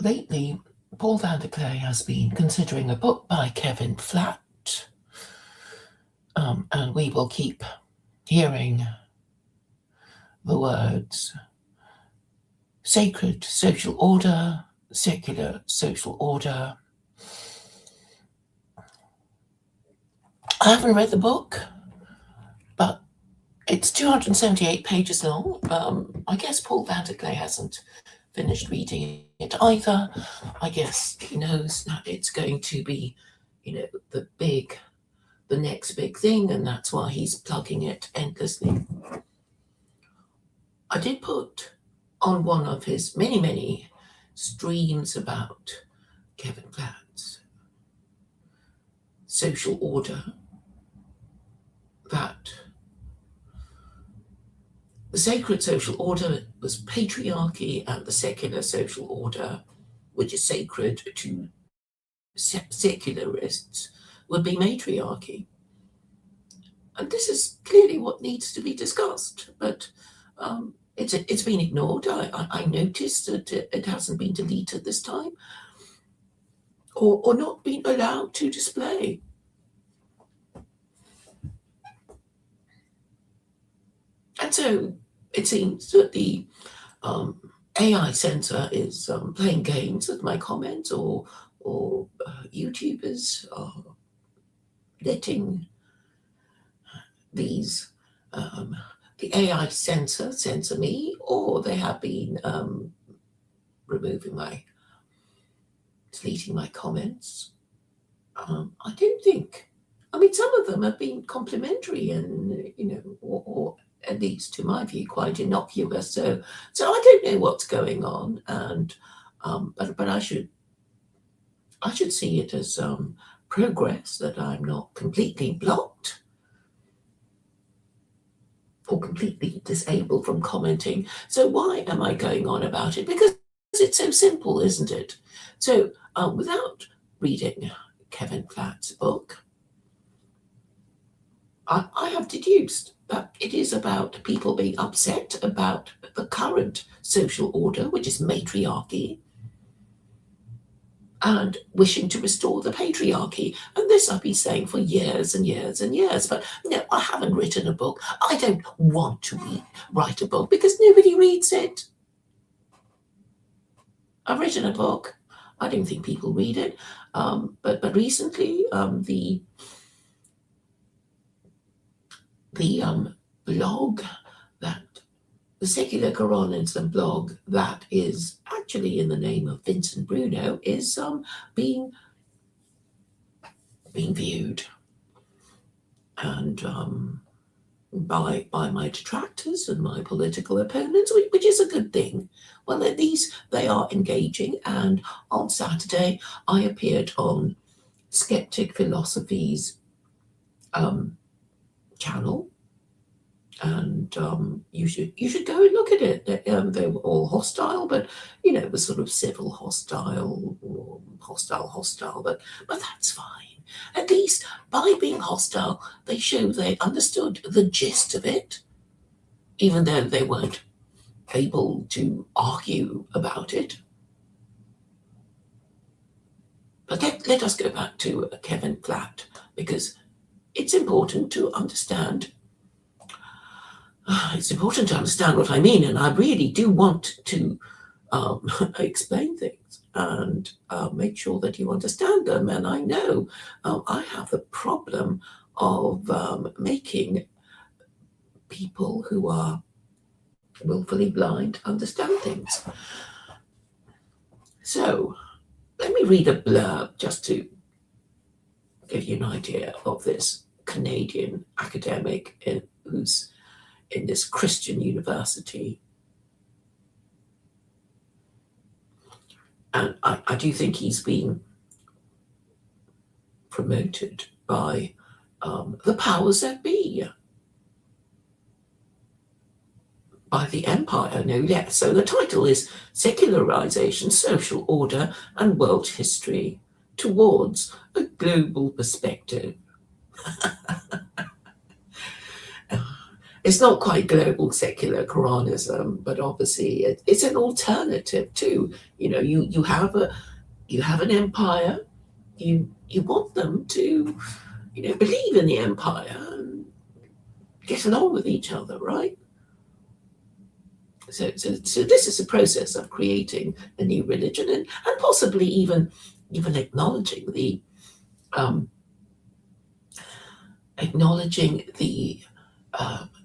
lately, Paul van der Klee has been considering a book by Kevin Flatt, and we will keep hearing the words sacred social order, secular social order. I haven't read the book, but it's 278 pages long. I guess Paul van der Klee hasn't finished reading it either. I guess he knows that it's going to be, the next big thing, and that's why he's plugging it endlessly. I did put on one of his many, many streams about Kevin Flatt's social order that the sacred social order was patriarchy, and the secular social order, which is sacred to secularists, would be matriarchy. And this is clearly what needs to be discussed, but it's been ignored. I noticed that it hasn't been deleted this time, or not been allowed to display. And so it seems that the AI censor is playing games with my comments, or YouTubers are letting these the AI censor me, or they have been deleting my comments. I don't think. I mean, some of them have been complimentary and, or at least to my view, quite innocuous. So I don't know what's going on, and but I should see it as progress, that I'm not completely blocked or completely disabled from commenting. So why am I going on about it? Because it's so simple, isn't it? So without reading Kevin Flatt's book, I have deduced that it is about people being upset about the current social order, which is matriarchy, and wishing to restore the patriarchy. And this I've been saying for years and years and years. But no, I haven't written a book. I don't want to write a book because nobody reads it. I've written a book. I don't think people read it. But recently, the blog that the Secular Coronism blog that is actually in the name of Vincent Bruno is being viewed, and by my detractors and my political opponents, which is a good thing. Well, at least they are engaging. And on Saturday, I appeared on Skeptic Philosophy's channel, and you should go and look at it. They were all hostile, but it was sort of civil hostile, or hostile, but that's fine. At least by being hostile, they show they understood the gist of it, even though they weren't able to argue about it. But let us go back to Kevin Flatt, because it's important to understand. It's important to understand what I mean, and I really do want to explain things and make sure that you understand them. And I know I have the problem of making people who are willfully blind understand things. So let me read a blurb just to give you an idea of this Canadian academic who's in this Christian university. And I do think he's been promoted by the powers that be, by the empire, no less. So the title is Secularization, Social Order and World History Towards a Global Perspective. It's not quite global secular Quranism, but obviously it's an alternative too. You have an empire. You want them to believe in the empire and get along with each other, right? So this is a process of creating a new religion and possibly even acknowledging the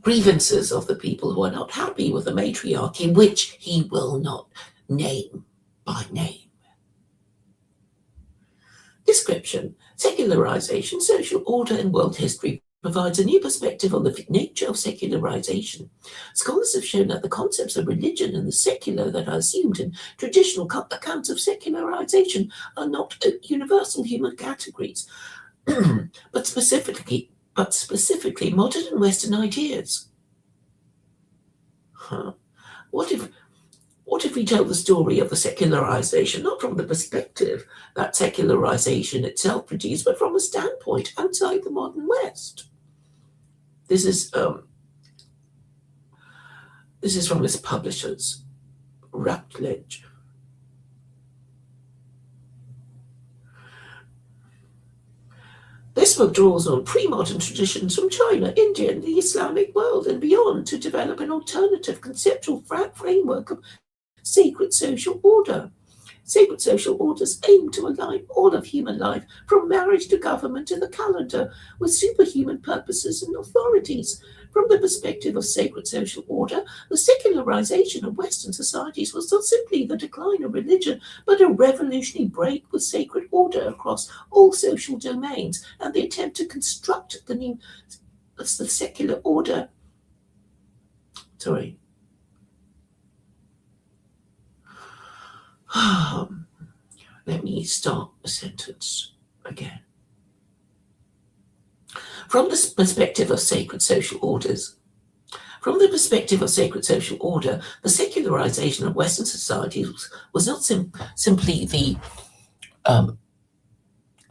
grievances of the people who are not happy with the matriarchy, which he will not name by name. Description: secularization, social order in world history provides a new perspective on the nature of secularization. Scholars have shown that the concepts of religion and the secular that are assumed in traditional accounts of secularization are not universal human categories, but specifically modern and Western ideas. What if we tell the story of the secularization not from the perspective that secularization itself produced, but from a standpoint outside the modern West? This is from its publishers, Routledge. This book draws on pre-modern traditions from China, India, and the Islamic world and beyond to develop an alternative conceptual framework of sacred social order. Sacred social orders aim to align all of human life, from marriage to government to the calendar, with superhuman purposes and authorities. From the perspective of sacred social order, the secularization of Western societies was not simply the decline of religion, but a revolutionary break with sacred order across all social domains, and the attempt to construct the secular order. Let me start the sentence again. From the perspective of sacred social orders, from the perspective of sacred social order, the secularization of Western societies was not simply the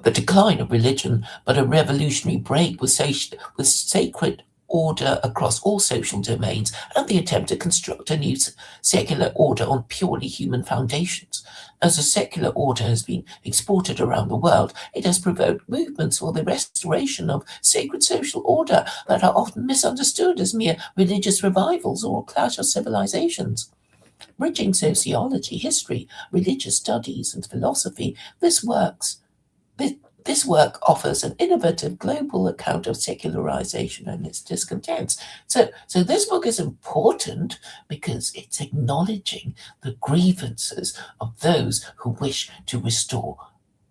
decline of religion, but a revolutionary break with sacred order across all social domains, and the attempt to construct a new secular order on purely human foundations. As the secular order has been exported around the world, it has provoked movements for the restoration of sacred social order that are often misunderstood as mere religious revivals or a clash of civilizations. Bridging sociology, history, religious studies, and philosophy, this work offers an innovative global account of secularization and its discontents. So this book is important because it's acknowledging the grievances of those who wish to restore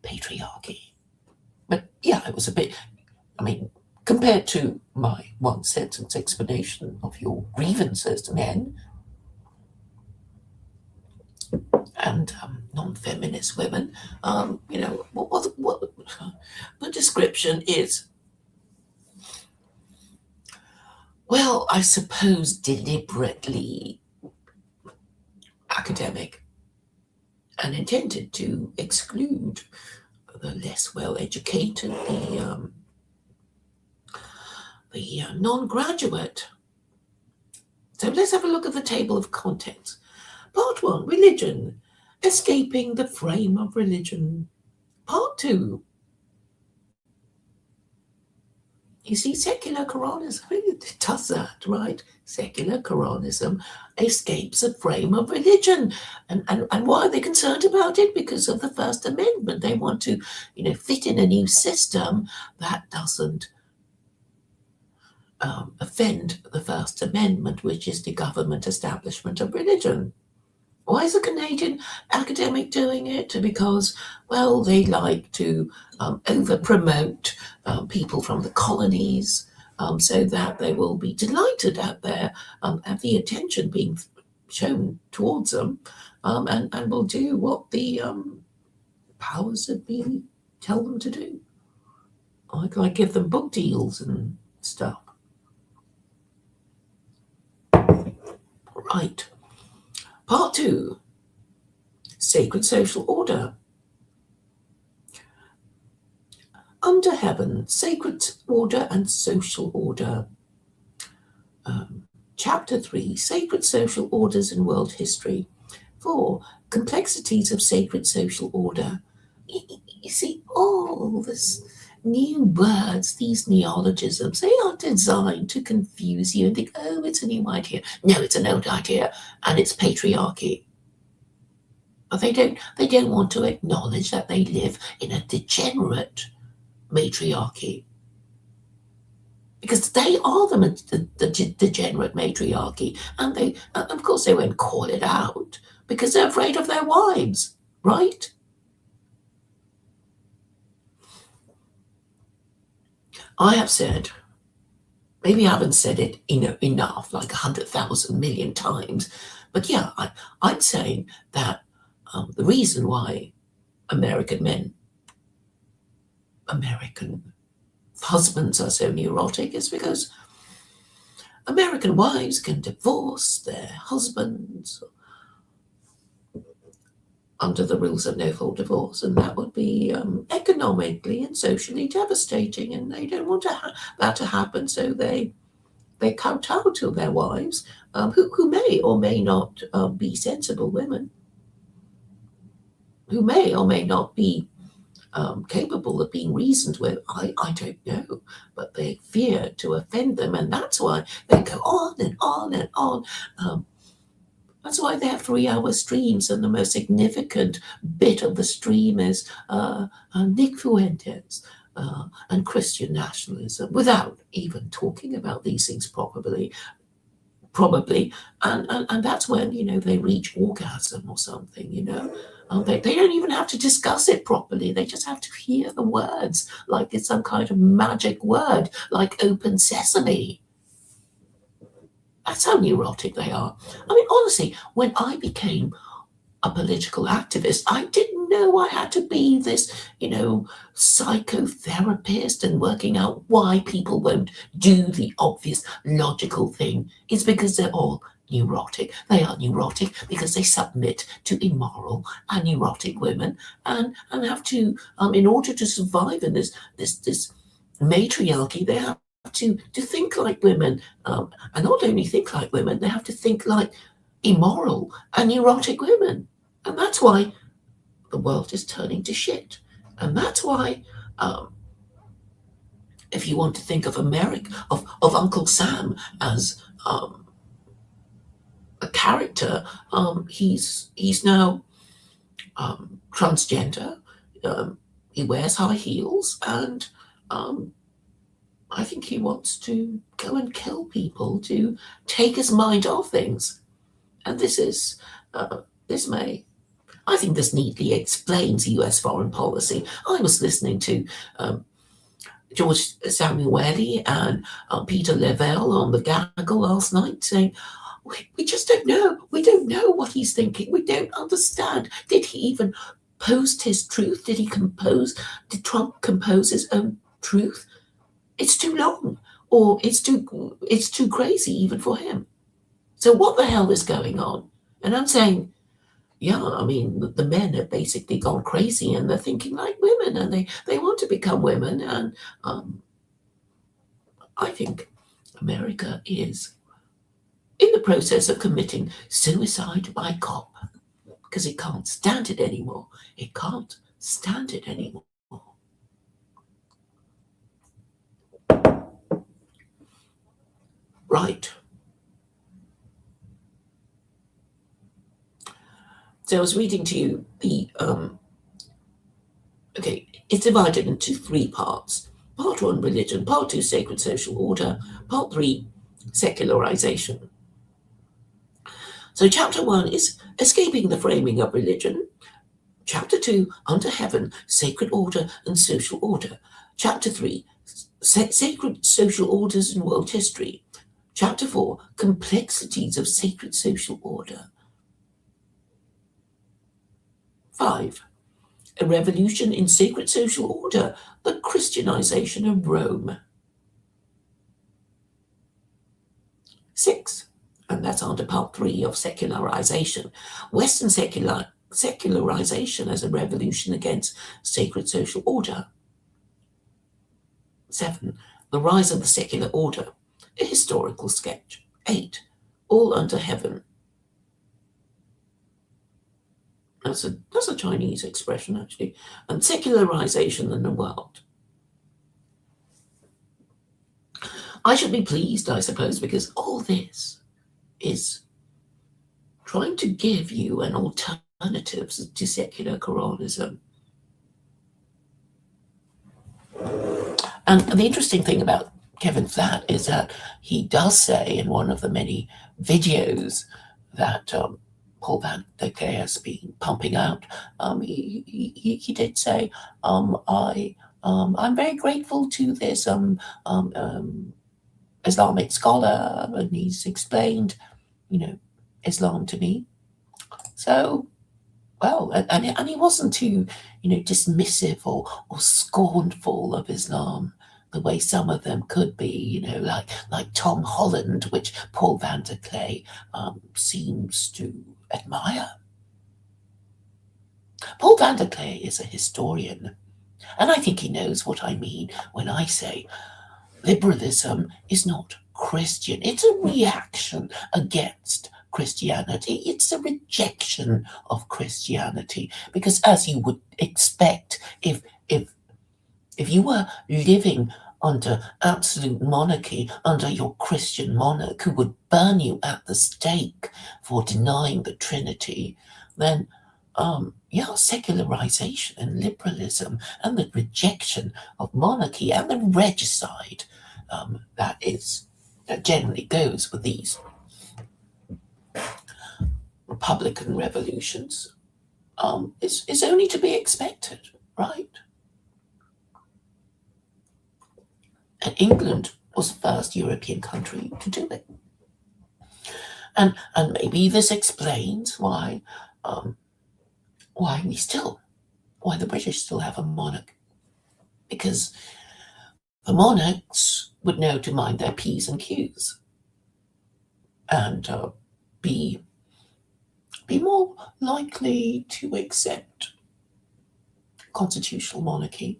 patriarchy. But yeah, it was a bit, compared to my one-sentence explanation of your grievances, men and non-feminist women, what the description is, well, I suppose deliberately academic and intended to exclude the less well-educated, the non-graduate. So let's have a look at the table of contents. Part 1, religion, escaping the frame of religion. Part 2, you see, secular Quranism, it does that, right? Secular Quranism escapes the frame of religion. And why are they concerned about it? Because of the First Amendment. They want to, fit in a new system that doesn't offend the First Amendment, which is the government establishment of religion. Why is a Canadian academic doing it? Because, well, they like to over-promote people from the colonies so that they will be delighted at the attention being shown towards them and will do what the powers that be tell them to do. Like give them book deals and stuff. Right. Part 2, sacred social order. Under heaven, sacred order and social order. Chapter 3, Sacred Social Orders in World History. 4, Complexities of Sacred Social Order. You see, all this new words, these neologisms, they are designed to confuse you and think, oh, it's a new idea. No, it's an old idea, and it's patriarchy. But they don't want to acknowledge that they live in a degenerate matriarchy. Because they are the degenerate matriarchy, and of course, they won't call it out because they're afraid of their wives, right? I have said, maybe I haven't said it, enough, like 100,000 million times, but yeah, I'm saying that the reason why American husbands are so neurotic is because American wives can divorce their husbands under the rules of no-fault divorce, and that would be economically and socially devastating, and they don't want that to happen, so they kowtow to their wives, who may or may not be sensible women, who may or may not be capable of being reasoned with. I don't know, but they fear to offend them, and that's why they go on and on and on. That's why they have 3-hour streams, and the most significant bit of the stream is Nick Fuentes and Christian nationalism, without even talking about these things probably, and that's when they reach orgasm or something. They don't even have to discuss it properly. They just have to hear the words like it's some kind of magic word, like open sesame. That's how neurotic they are. I mean, honestly, when I became a political activist, I didn't know I had to be this, psychotherapist and working out why people won't do the obvious logical thing. It's because they're all neurotic. They are neurotic because they submit to immoral and neurotic women and have to, in order to survive in this matriarchy, they have to think like women, and not only think like women, they have to think like immoral and neurotic women, and that's why the world is turning to shit. And that's why, if you want to think of Uncle Sam as a character, he's now transgender. He wears high heels, and I think he wants to go and kill people to take his mind off things. And I think this neatly explains US foreign policy. I was listening to George Samueli and Peter Lavelle on the gaggle last night saying, we just don't know. We don't know what he's thinking. We don't understand. Did he even post his truth? Did Trump compose his own truth? It's too long, or it's too crazy even for him. So what the hell is going on? And I'm saying, yeah, I mean, the men have basically gone crazy, and they're thinking like women, and they want to become women. And I think America is in the process of committing suicide by cop because it can't stand it anymore. It can't stand it anymore. Right. So I was reading to you it's divided into 3 parts. Part 1, religion. Part 2, sacred social order. Part 3, secularization. So chapter 1 is escaping the framing of religion. Chapter 2, under heaven, sacred order and social order. Chapter 3, sacred social orders in world history. Chapter 4, complexities of sacred social order. 5, a revolution in sacred social order, the Christianization of Rome. 6, and that's under part 3 of secularization, Western secularization as a revolution against sacred social order. 7, the rise of the secular order, a historical sketch. 8, all under heaven. That's a Chinese expression, actually. And secularization in the world. I should be pleased, I suppose, because all this is trying to give you an alternative to secular Quranism. And the interesting thing about Kevin Flatt is that he does say in one of the many videos that Paul Van der Klee has been pumping out, he did say, I'm very grateful to this Islamic scholar, and he's explained, Islam to me. So, well, and he wasn't too, dismissive or scornful of Islam the way some of them could be, like Tom Holland, which Paul Van der Klee seems to admire. Paul Van der Klee is a historian, and I think he knows what I mean when I say liberalism is not Christian. It's a reaction against Christianity. It's a rejection of Christianity, because as you would expect, if you were living under absolute monarchy, under your Christian monarch who would burn you at the stake for denying the Trinity, then secularization and liberalism and the rejection of monarchy and the regicide that generally goes with these Republican revolutions is only to be expected, right? And England was the first European country to do it. And maybe this explains why the British still have a monarch. Because the monarchs would know to mind their P's and Q's and be more likely to accept constitutional monarchy.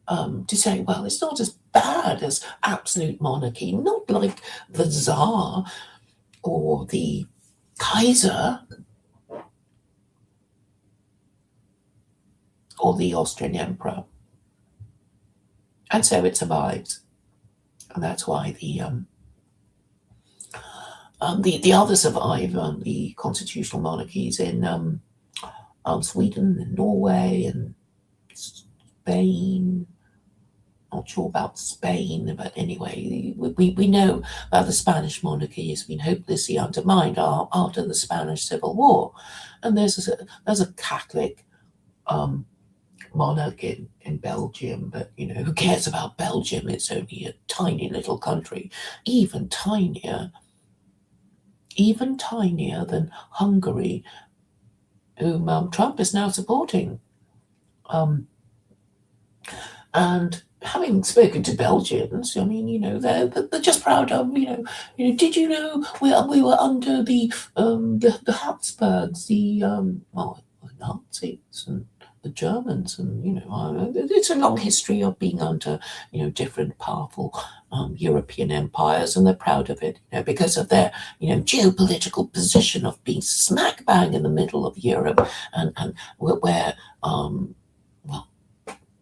To say, well, it's not as bad as absolute monarchy, not like the Tsar or the Kaiser or the Austrian Emperor. And so it survives. And that's why the others survive, the constitutional monarchies in Sweden and Norway and Spain. Not sure about Spain, but anyway, we know that the Spanish monarchy has been hopelessly undermined after the Spanish Civil War, and there's a Catholic monarch in Belgium, but who cares about Belgium? It's only a tiny little country, even tinier than Hungary, whom Trump is now supporting, and having spoken to Belgians, I mean, they're just proud of, did you know we were under the Habsburgs, the Nazis and the Germans, and it's a long history of being under different powerful European empires, and they're proud of it, because of their geopolitical position of being smack bang in the middle of Europe, and where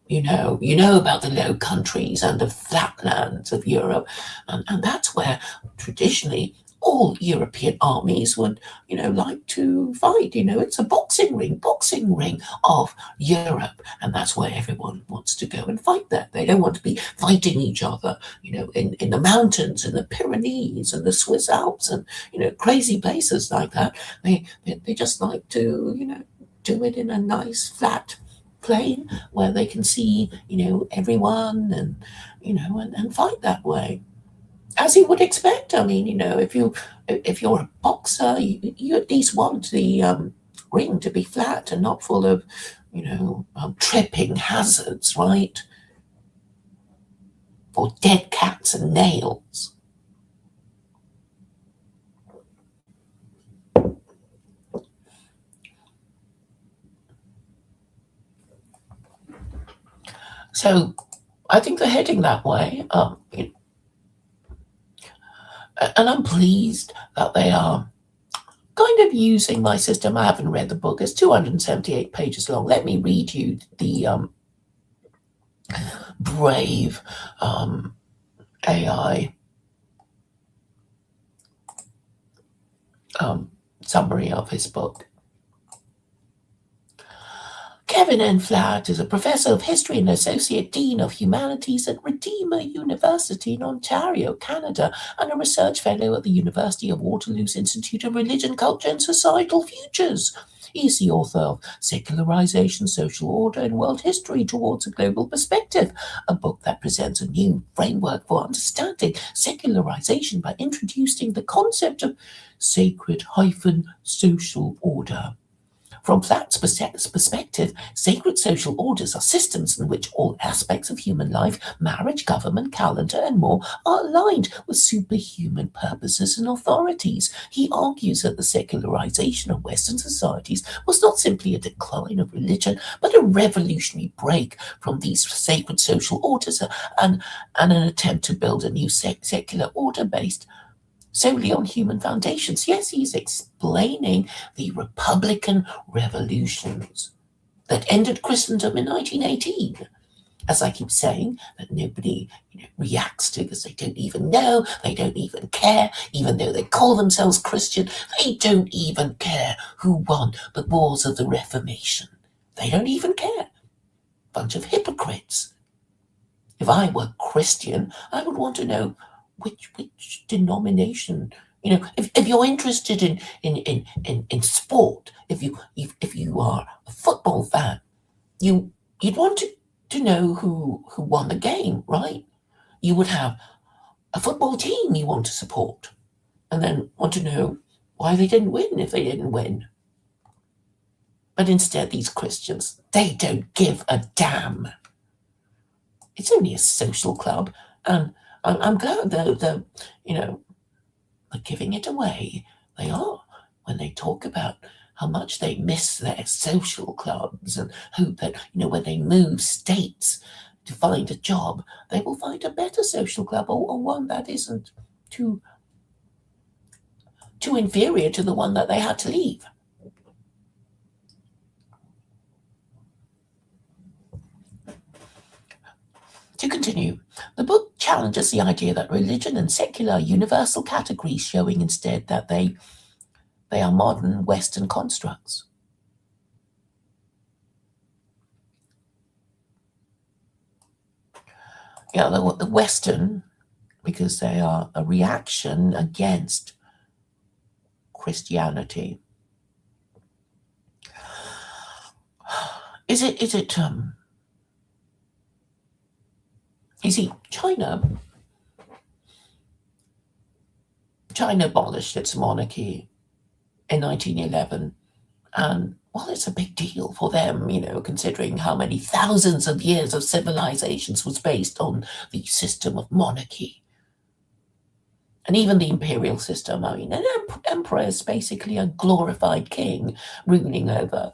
you know about the Low Countries and the flatlands of Europe, and that's where traditionally all European armies would, like to fight. It's a boxing ring of Europe, and that's where everyone wants to go and fight there. They don't want to be fighting each other, in the mountains, in the Pyrenees, and the Swiss Alps, and crazy places like that. They just like to, do it in a nice flat plain where they can see, everyone, and and fight that way, as you would expect. I mean, if you're a boxer, you at least want the ring to be flat and not full of, tripping hazards, right? Or dead cats and nails. So I think they're heading that way. And I'm pleased that they are kind of using my system. I haven't read the book. It's 278 pages long. Let me read you the brave AI summary of his book. Kevin N. Flatt is a professor of history and associate dean of humanities at Redeemer University in Ontario, Canada, and a research fellow at the University of Waterloo's Institute of Religion, Culture and Societal Futures. He is the author of Secularization, Social Order, and World History Towards a Global Perspective, a book that presents a new framework for understanding secularization by introducing the concept of sacred-social order. From Flatt's perspective, sacred social orders are systems in which all aspects of human life, marriage, government, calendar, and more are aligned with superhuman purposes and authorities. He argues that the secularization of Western societies was not simply a decline of religion, but a revolutionary break from these sacred social orders and an attempt to build a new secular order based solely on human foundations. Yes, he's explaining the Republican revolutions that ended Christendom in 1918. As I keep saying, that nobody reacts to because they don't even know, they don't even care, even though they call themselves Christian, they don't even care who won the wars of the Reformation. They don't even care. Bunch of hypocrites. If I were Christian, I would want to know which denomination. If you're interested in sport, if you are a football fan, you'd want to know who won the game, right? You would have a football team you want to support, and then want to know why they didn't win if they didn't win. But instead, these Christians, they don't give a damn. It's only a social club, and I'm glad they're giving it away. They are, when they talk about how much they miss their social clubs and hope that, when they move states to find a job, they will find a better social club or one that isn't too inferior to the one that they had to leave. To continue, the book challenges the idea that religion and secular are universal categories, showing instead that they are modern Western constructs. The Western, because they are a reaction against Christianity. You see, China abolished its monarchy in 1911, and well, it's a big deal for them, considering how many thousands of years of civilizations was based on the system of monarchy. And even the imperial system, an emperor is basically a glorified king ruling over,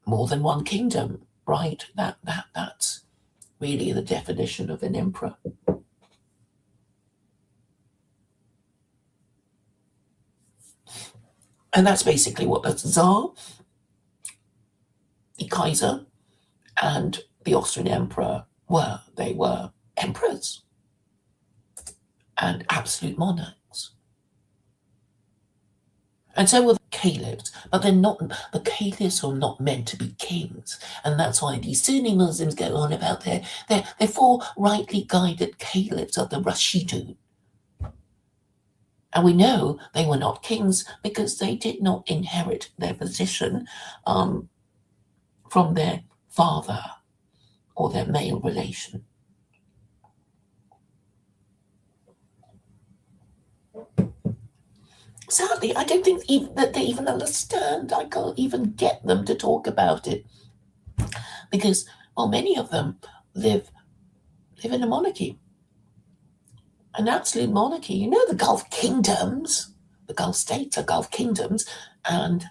more than one kingdom, right? That's really the definition of an emperor. And that's basically what the Tsar, the Kaiser, and the Austrian emperor were. They were emperors and absolute monarchs. And so were the caliphs, but the caliphs are not meant to be kings. And that's why these Sunni Muslims go on about their four rightly guided caliphs of the Rashidun. And we know they were not kings because they did not inherit their position from their father or their male relation. Sadly, I don't think that they even understand. I can't even get them to talk about it because, well, many of them live in a monarchy, an absolute monarchy. The Gulf kingdoms, the Gulf states are Gulf kingdoms, and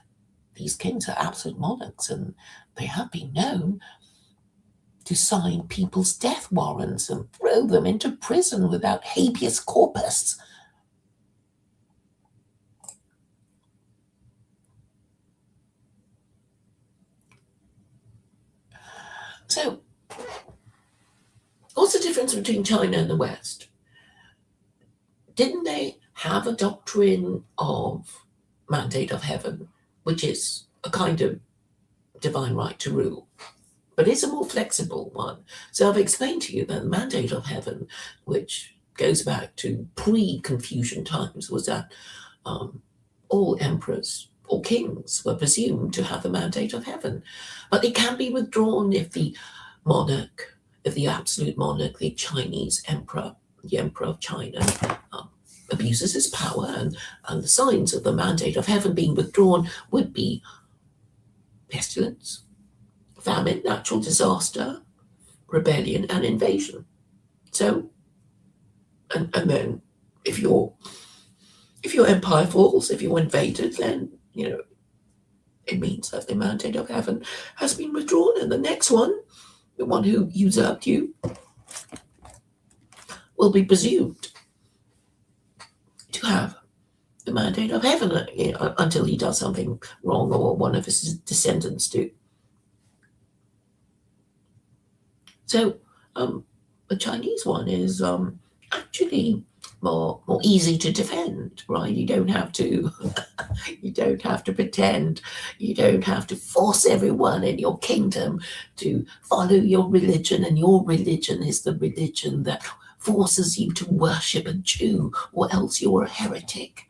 these kings are absolute monarchs, and they have been known to sign people's death warrants and throw them into prison without habeas corpus. So, what's the difference between China and the West? Didn't they have a doctrine of mandate of heaven, which is a kind of divine right to rule? But it's a more flexible one. So I've explained to you that the mandate of heaven, which goes back to pre-Confucian times, was that all emperors or kings were presumed to have the mandate of heaven. But it can be withdrawn if the monarch, if the absolute monarch, the Chinese emperor, the emperor of China, abuses his power, and the signs of the mandate of heaven being withdrawn would be pestilence, famine, natural disaster, rebellion, and invasion. So, and then if your empire falls, if you're invaded, then it means that the mandate of heaven has been withdrawn, and the next one, the one who usurped you, will be presumed to have the mandate of heaven until he does something wrong or one of his descendants do. So the Chinese one is actually more easy to defend, right? You don't have to pretend. You don't have to force everyone in your kingdom to follow your religion, and your religion is the religion that forces you to worship a Jew, or else you're a heretic.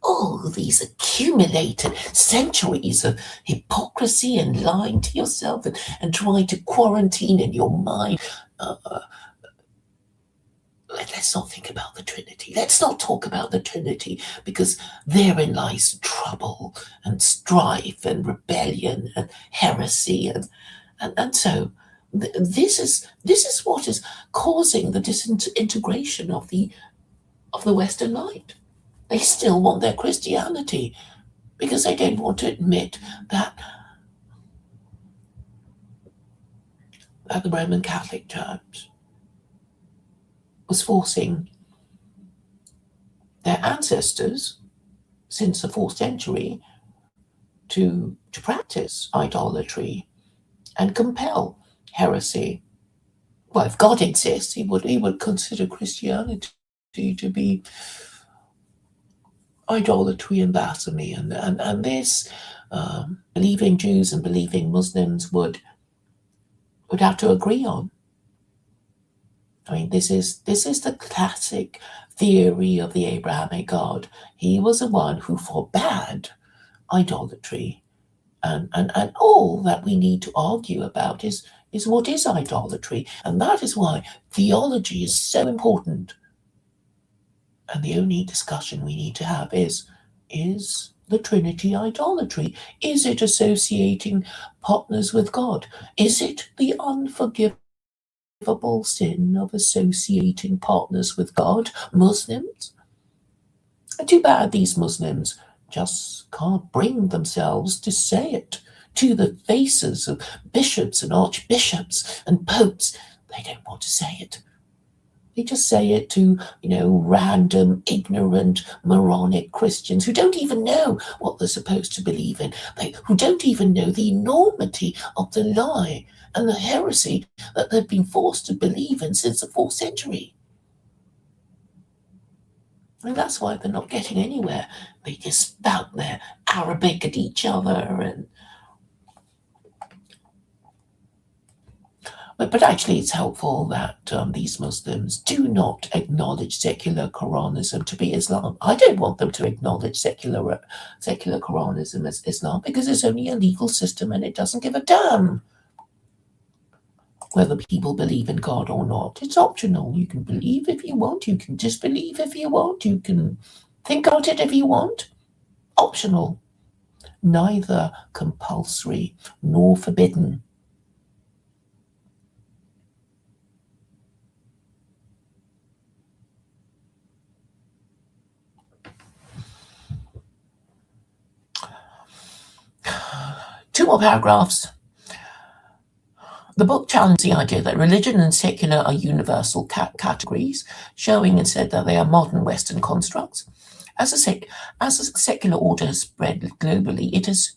All these accumulated centuries of hypocrisy and lying to yourself and trying to quarantine in your mind. Let's not think about the Trinity. Let's not talk about the Trinity, because therein lies trouble and strife and rebellion and heresy, and so this is what is causing the disintegration of the Western light. They still want their Christianity because they don't want to admit that the Roman Catholic Church was forcing their ancestors since the 4th century to practice idolatry and compel heresy. Well, if God exists, he would consider Christianity to be idolatry and blasphemy, and this believing Jews and believing Muslims would have to agree on. I mean, this is the classic theory of the Abrahamic God. He was the one who forbade idolatry, and all that we need to argue about is what is idolatry, and that is why theology is so important. And the only discussion we need to have is the Trinity idolatry? Is it associating partners with God? Is it the unforgivable sin of associating partners with God, Muslims? Too bad these Muslims just can't bring themselves to say it to the faces of bishops and archbishops and popes. They don't want to say it. They just say it to, random, ignorant, moronic Christians who don't even know what they're supposed to believe in, who don't even know the enormity of the lie and the heresy that they've been forced to believe in since the 4th century. And that's why they're not getting anywhere. They just spout their Arabic at each other But actually, it's helpful that these Muslims do not acknowledge secular Quranism to be Islam. I don't want them to acknowledge secular Quranism as Islam, because it's only a legal system and it doesn't give a damn whether people believe in God or not. It's optional. You can believe if you want. You can disbelieve if you want. You can think about it if you want. Optional. Neither compulsory nor forbidden. Two more paragraphs. The book challenged the idea that religion and secular are universal categories, showing instead that they are modern Western constructs. As the secular order has spread globally, it has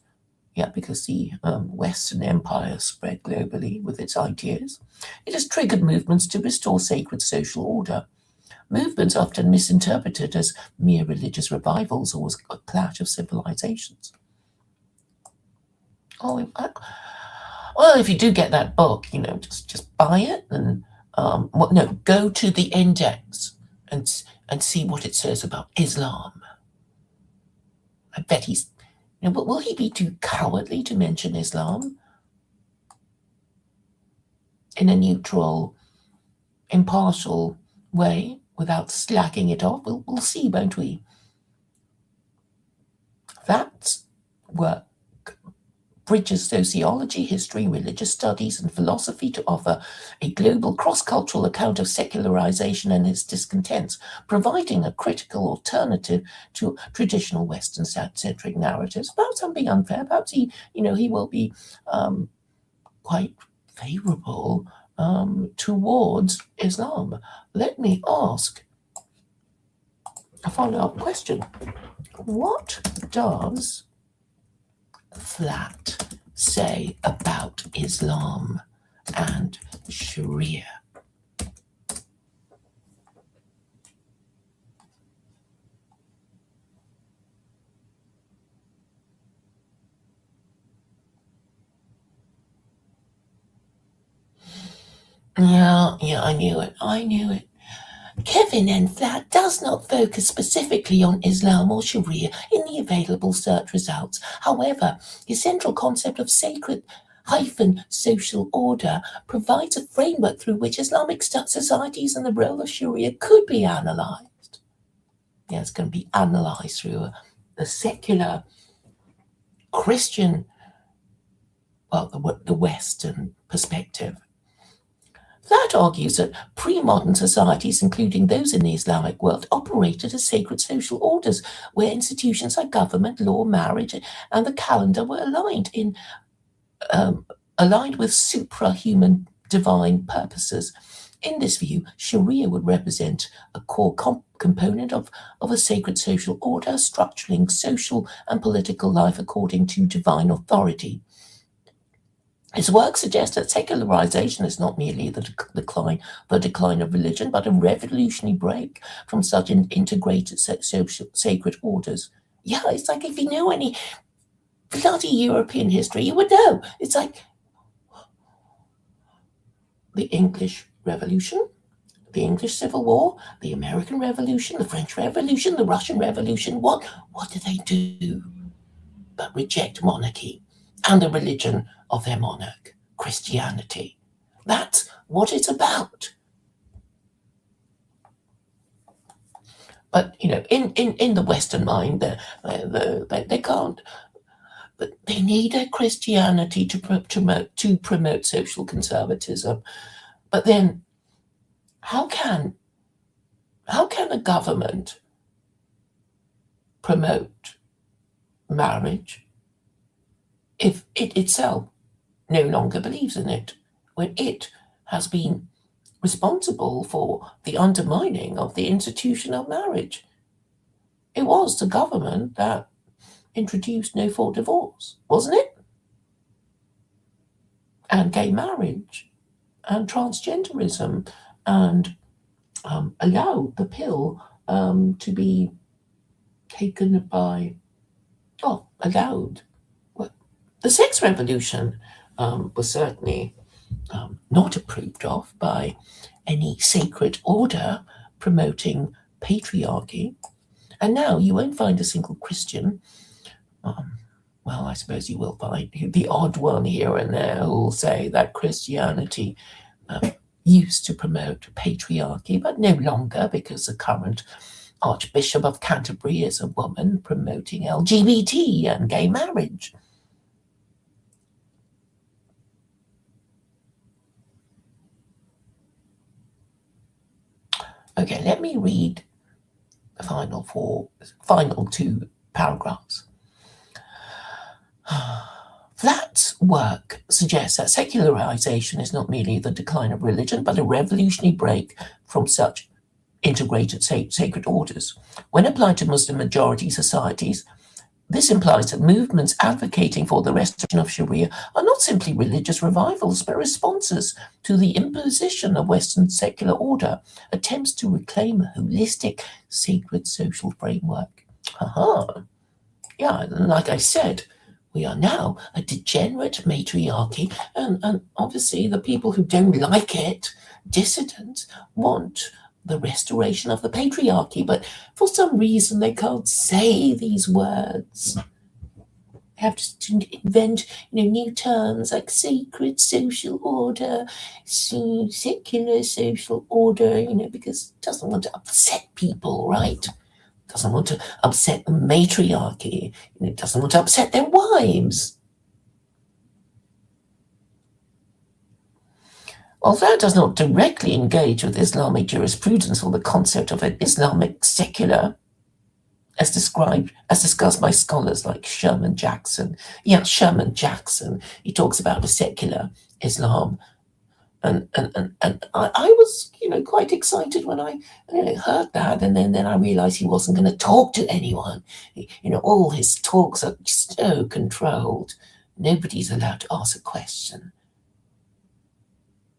Yeah, because the Western Empire spread globally with its ideas. It has triggered movements to restore sacred social order. Movements often misinterpreted as mere religious revivals or as a clash of civilizations. Oh, well, if you do get that book, just buy it and go to the index and see what it says about Islam. I bet he's. Will he be too cowardly to mention Islam in a neutral, impartial way without slacking it off? We'll see, won't we? That work bridges sociology, history, religious studies, and philosophy to offer a global cross-cultural account of secularization and its discontents, providing a critical alternative to traditional Western-centric narratives. Perhaps I'm being unfair. Perhaps he will be quite favorable towards Islam. Let me ask a follow-up question. What does Flatt say about Islam and Sharia? Yeah, I knew it. Kevin Flatt does not focus specifically on Islam or Sharia in the available search results. However, his central concept of sacred social order provides a framework through which Islamic societies and the role of Sharia could be analysed. Yeah, it's going to be analysed through a secular Christian, the Western perspective. That argues that pre-modern societies, including those in the Islamic world, operated as sacred social orders where institutions like government, law, marriage, and the calendar were aligned with suprahuman divine purposes. In this view, Sharia would represent a core component of a sacred social order, structuring social and political life according to divine authority. His work suggests that secularization is not merely the decline of religion, but a revolutionary break from such integrated sacred orders. Yeah, it's like if you know any bloody European history, you would know. It's like the English Revolution, the English Civil War, the American Revolution, the French Revolution, the Russian Revolution. What do they do but reject monarchy and the religion of their monarch, Christianity? That's what it's about. But in the Western mind, they can't. But they need a Christianity to promote social conservatism. But then, how can a government promote marriage if it itself no longer believes in it, when it has been responsible for the undermining of the institution of marriage? It was the government that introduced no-fault divorce, wasn't it? And gay marriage and transgenderism, and allowed the pill to be taken by, allowed. The sex revolution was certainly not approved of by any sacred order promoting patriarchy. And now you won't find a single Christian, well, I suppose you will find the odd one here and there who will say that Christianity used to promote patriarchy, but no longer, because the current Archbishop of Canterbury is a woman promoting LGBT and gay marriage. Okay, let me read the final two paragraphs. Flatt's work suggests that secularization is not merely the decline of religion, but a revolutionary break from such integrated sacred orders. When applied to Muslim majority societies, This implies that movements advocating for the restoration of Sharia are not simply religious revivals, but responses to the imposition of Western secular order, attempts to reclaim a holistic, sacred social framework. Aha. Yeah, like I said, we are now a degenerate matriarchy, and obviously the people who don't like it, dissidents, want the restoration of the patriarchy, but for some reason they can't say these words. They have to invent, new terms like sacred social order, secular social order, because it doesn't want to upset people, right? Doesn't want to upset the matriarchy. It doesn't want to upset their wives. Although it does not directly engage with Islamic jurisprudence or the concept of an Islamic secular, as discussed by scholars like Sherman Jackson. Yeah, Sherman Jackson. He talks about a secular Islam. And I was, quite excited when I heard that, and then I realized he wasn't going to talk to anyone. All his talks are so controlled. Nobody's allowed to ask a question.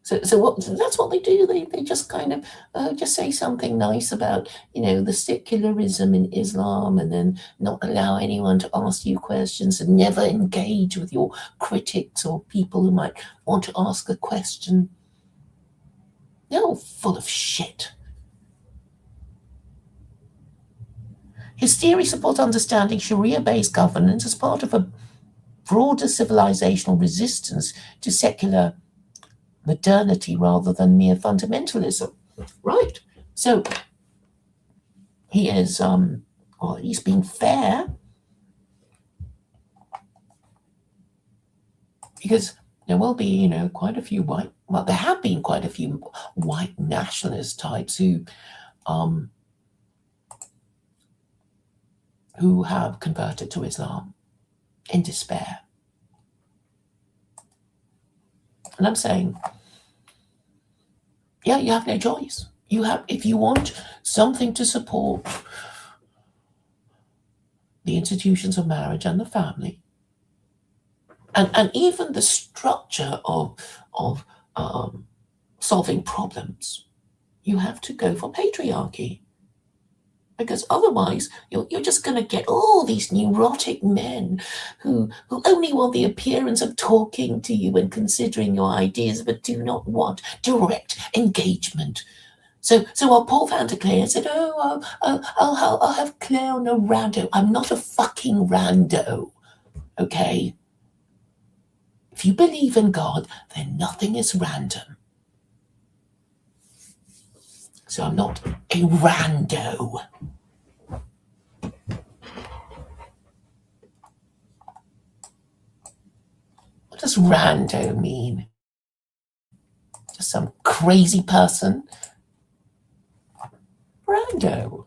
So that's what they do. They just kind of just say something nice about the secularism in Islam, and then not allow anyone to ask you questions, and never engage with your critics or people who might want to ask a question. They're all full of shit. His theory supports understanding Sharia-based governance as part of a broader civilizational resistance to secular modernity rather than mere fundamentalism. Right. So he is, he's being fair, because there will be, quite a few there have been quite a few white nationalist types who have converted to Islam in despair. And I'm saying, yeah, you have no choice. If you want something to support the institutions of marriage and the family, and even the structure of solving problems, you have to go for patriarchy. Because otherwise, you're just going to get all these neurotic men who only want the appearance of talking to you and considering your ideas, but do not want direct engagement. So while Paul Vanderclair said, I'll have Claire on a rando. I'm not a fucking rando, okay? If you believe in God, then nothing is random. So I'm not a rando. What does rando mean? Just some crazy person? Rando.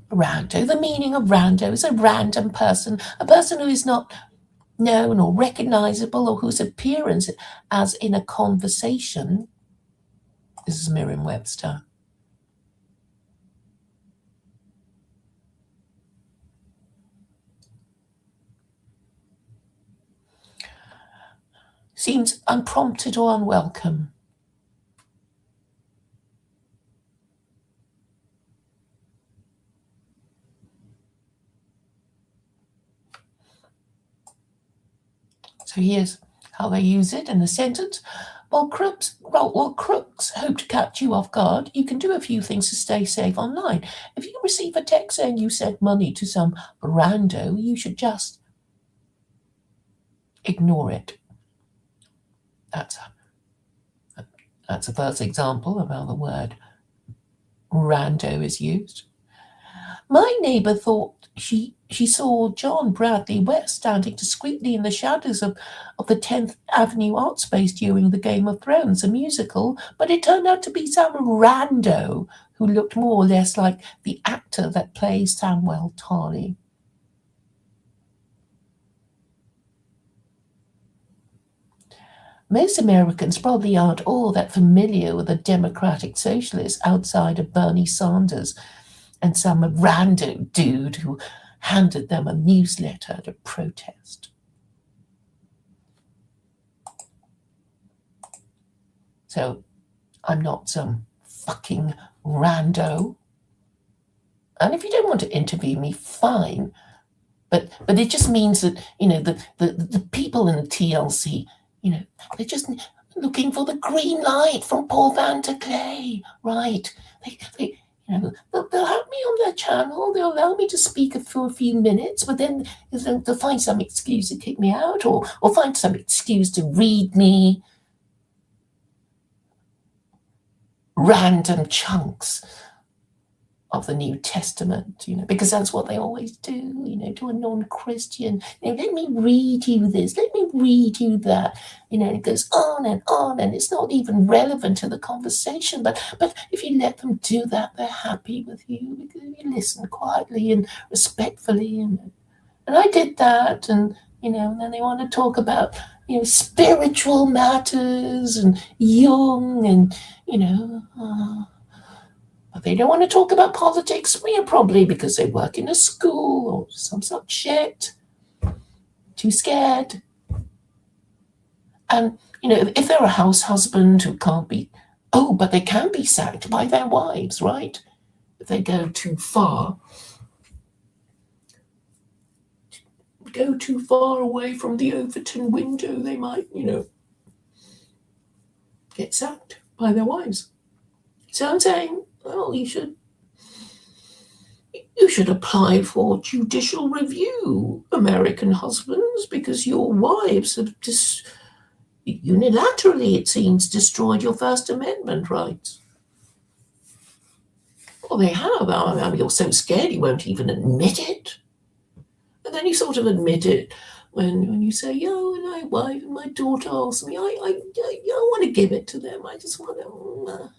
Rando. The meaning of rando is a random person, a person who is not known or recognizable, or whose appearance as in a conversation. This is Merriam-Webster. Seems unprompted or unwelcome. So here's how they use it in a sentence. While crooks hope to catch you off guard, you can do a few things to stay safe online. If you receive a text saying you sent money to some rando, you should just ignore it. That's a first example of how the word rando is used. My neighbour thought she saw John Bradley West standing discreetly in the shadows of the 10th Avenue art space during the Game of Thrones, a musical, but it turned out to be some rando who looked more or less like the actor that plays Samuel Tarly. most Americans probably aren't all that familiar with a democratic socialist outside of Bernie Sanders and some rando dude who handed them a newsletter to protest. So I'm not some fucking rando. And if you don't want to interview me, fine. But it just means that, the people in the TLC, they're just looking for the green light from Paul Van der Clay, right? They'll have me on their channel, they'll allow me to speak for a few minutes, but then they'll find some excuse to kick me out or find some excuse to read me random chunks of the New Testament, because that's what they always do, to a non-Christian. Let me read you this, let me read you that. It goes on, and it's not even relevant to the conversation. But if you let them do that, they're happy with you because you listen quietly and respectfully. And I did that, and and then they want to talk about spiritual matters and Jung and but they don't want to talk about politics, probably because they work in a school or some such shit. Too scared. And, if they're a house husband who can't be, but they can be sacked by their wives, right? If they go too far away from the Overton window, they might, get sacked by their wives. So I'm saying, well, you should apply for judicial review, American husbands, because your wives have just unilaterally, it seems, destroyed your First Amendment rights. Well, they have. I mean, you're so scared you won't even admit it. And then you sort of admit it when you say, and my wife and my daughter asked me, I want to give it to them. I just want to...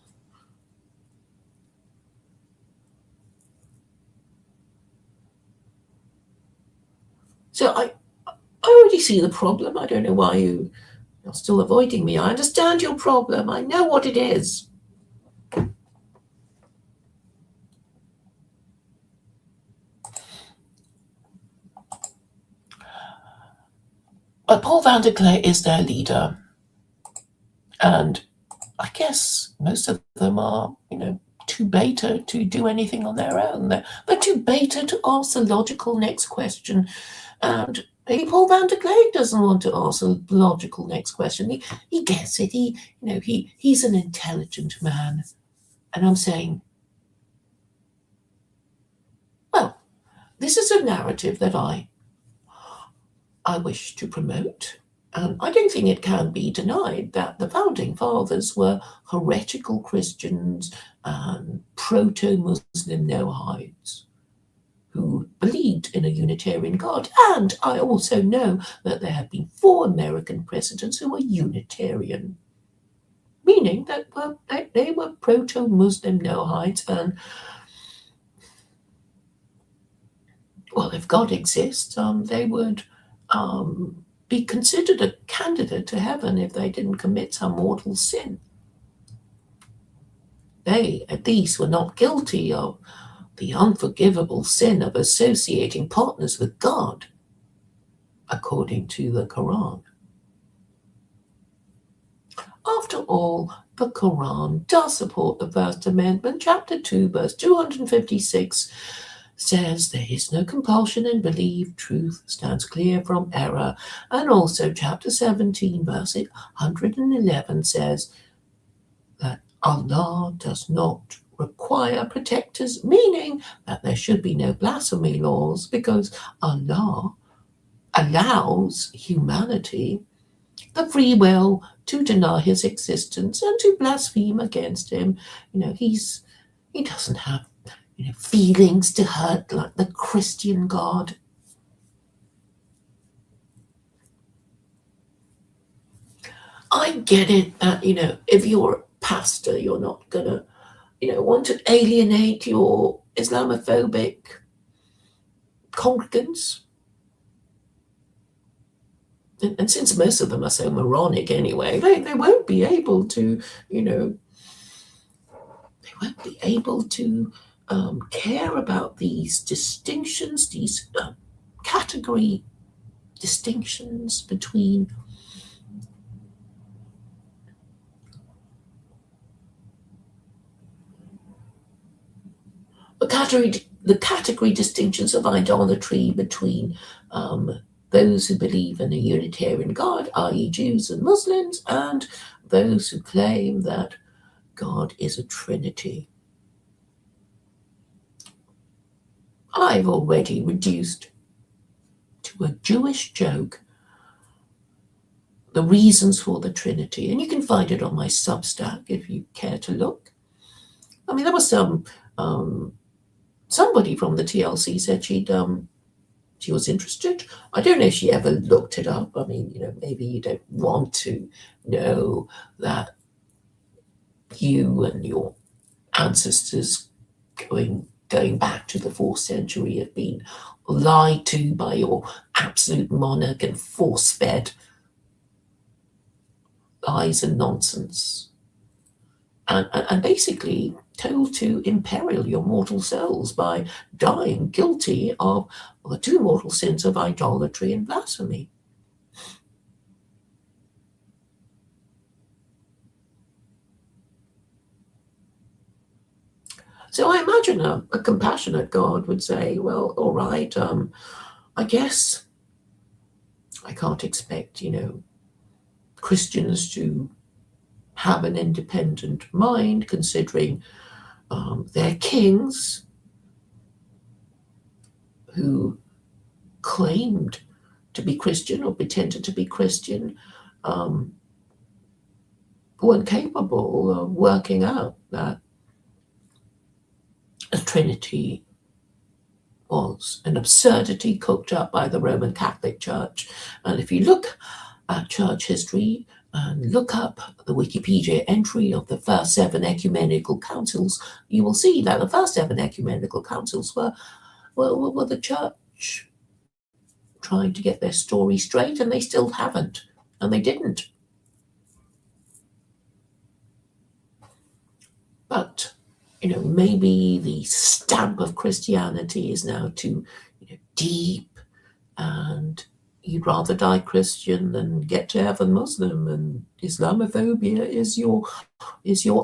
So I already see the problem. I don't know why you're still avoiding me. I understand your problem. I know what it is. But Paul Van der Clay is their leader. And I guess most of them are, too beta to do anything on their own. They're too beta to ask the logical next question. And maybe Paul Van der Clay doesn't want to ask a logical next question. He gets it. He's an intelligent man. And I'm saying, well, this is a narrative that I wish to promote. I don't think it can be denied that the founding fathers were heretical Christians and proto-Muslim no-hides who believed in a Unitarian God. And I also know that there have been 4 American presidents who were Unitarian, meaning that they were proto-Muslim no-hides. And, well, if God exists, they would be considered a candidate to heaven if they didn't commit some mortal sin. They, at least, were not guilty of the unforgivable sin of associating partners with God, according to the Quran. After all, the Quran does support the First Amendment. Chapter 2, verse 256 says there is no compulsion in belief, truth stands clear from error. And also chapter 17, verse 111 says that Allah does not require protectors, meaning that there should be no blasphemy laws because Allah allows humanity the free will to deny his existence and to blaspheme against him. He doesn't have feelings to hurt like the Christian God. I get it that, if you're a pastor, you're not gonna, want to alienate your Islamophobic congregants. and since most of them are so moronic anyway, they won't be able to, they won't be able to care about these distinctions, these category distinctions between the category distinctions of idolatry between those who believe in a Unitarian God, i.e. Jews and Muslims, and those who claim that God is a Trinity. I've already reduced to a Jewish joke the reasons for the Trinity, and you can find it on my Substack if you care to look. I mean, there was somebody from the TLC said she was interested. I don't know if she ever looked it up. I mean, maybe you don't want to know that you and your ancestors going back to the 4th century have been lied to by your absolute monarch and force-fed lies and nonsense, and basically told to imperil your mortal souls by dying guilty of the 2 mortal sins of idolatry and blasphemy. So I imagine a compassionate God would say, well, all right, I guess I can't expect, Christians to have an independent mind, considering their kings who claimed to be Christian or pretended to be Christian weren't capable of working out that a Trinity was an absurdity cooked up by the Roman Catholic Church. And if you look at church history and look up the Wikipedia entry of the first 7 ecumenical councils, you will see that the first 7 ecumenical councils were the church trying to get their story straight, and they still haven't, and they didn't. But maybe the stamp of Christianity is now too deep, and you'd rather die Christian than get to heaven Muslim, and Islamophobia is your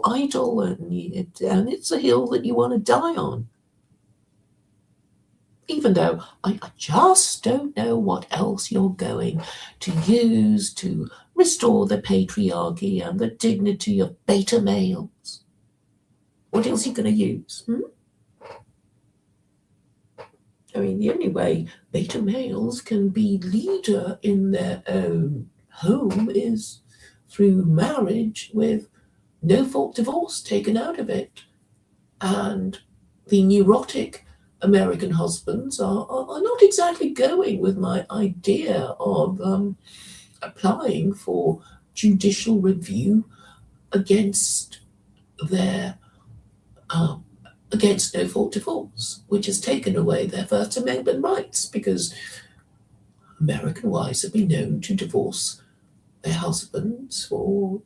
idol, and it's a hill that you want to die on. Even though I just don't know what else you're going to use to restore the patriarchy and the dignity of beta males. What else are you going to use? I mean, the only way beta males can be leader in their own home is through marriage with no-fault divorce taken out of it. And the neurotic American husbands are not exactly going with my idea of applying for judicial review against their against no-fault divorce, which has taken away their First Amendment rights, because American wives have been known to divorce their husbands for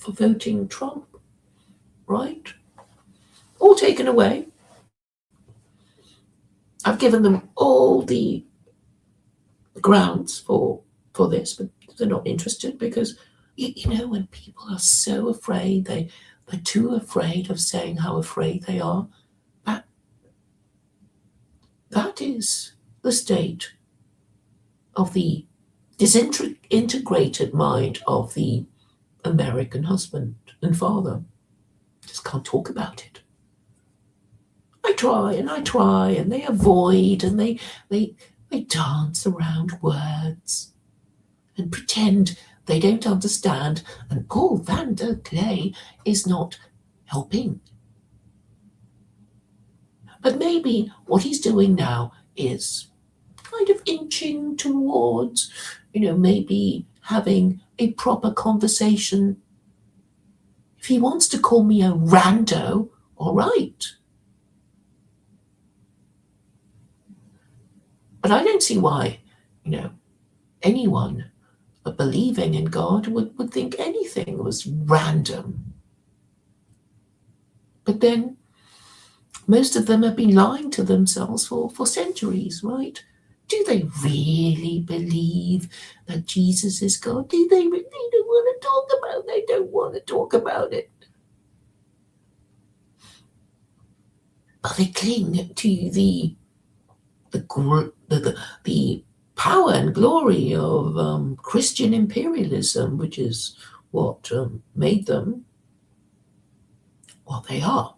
voting Trump, right? All taken away. I've given them all the grounds for this, but they're not interested, because when people are so afraid, they're too afraid of saying how afraid they are. That is the state of the disintegrated mind of the American husband and father. Just can't talk about it. I try, and they avoid, and they dance around words and pretend they don't understand, and Paul van der Klee is not helping. But maybe what he's doing now is kind of inching towards, maybe having a proper conversation. If he wants to call me a rando, all right. But I don't see why, anyone believing in God would think anything was random. But then most of them have been lying to themselves for centuries, right? Do they really believe that Jesus is God? Do they really don't want to talk about it? They don't want to talk about it. But they cling to the power and glory of Christian imperialism, which is what made them what they are.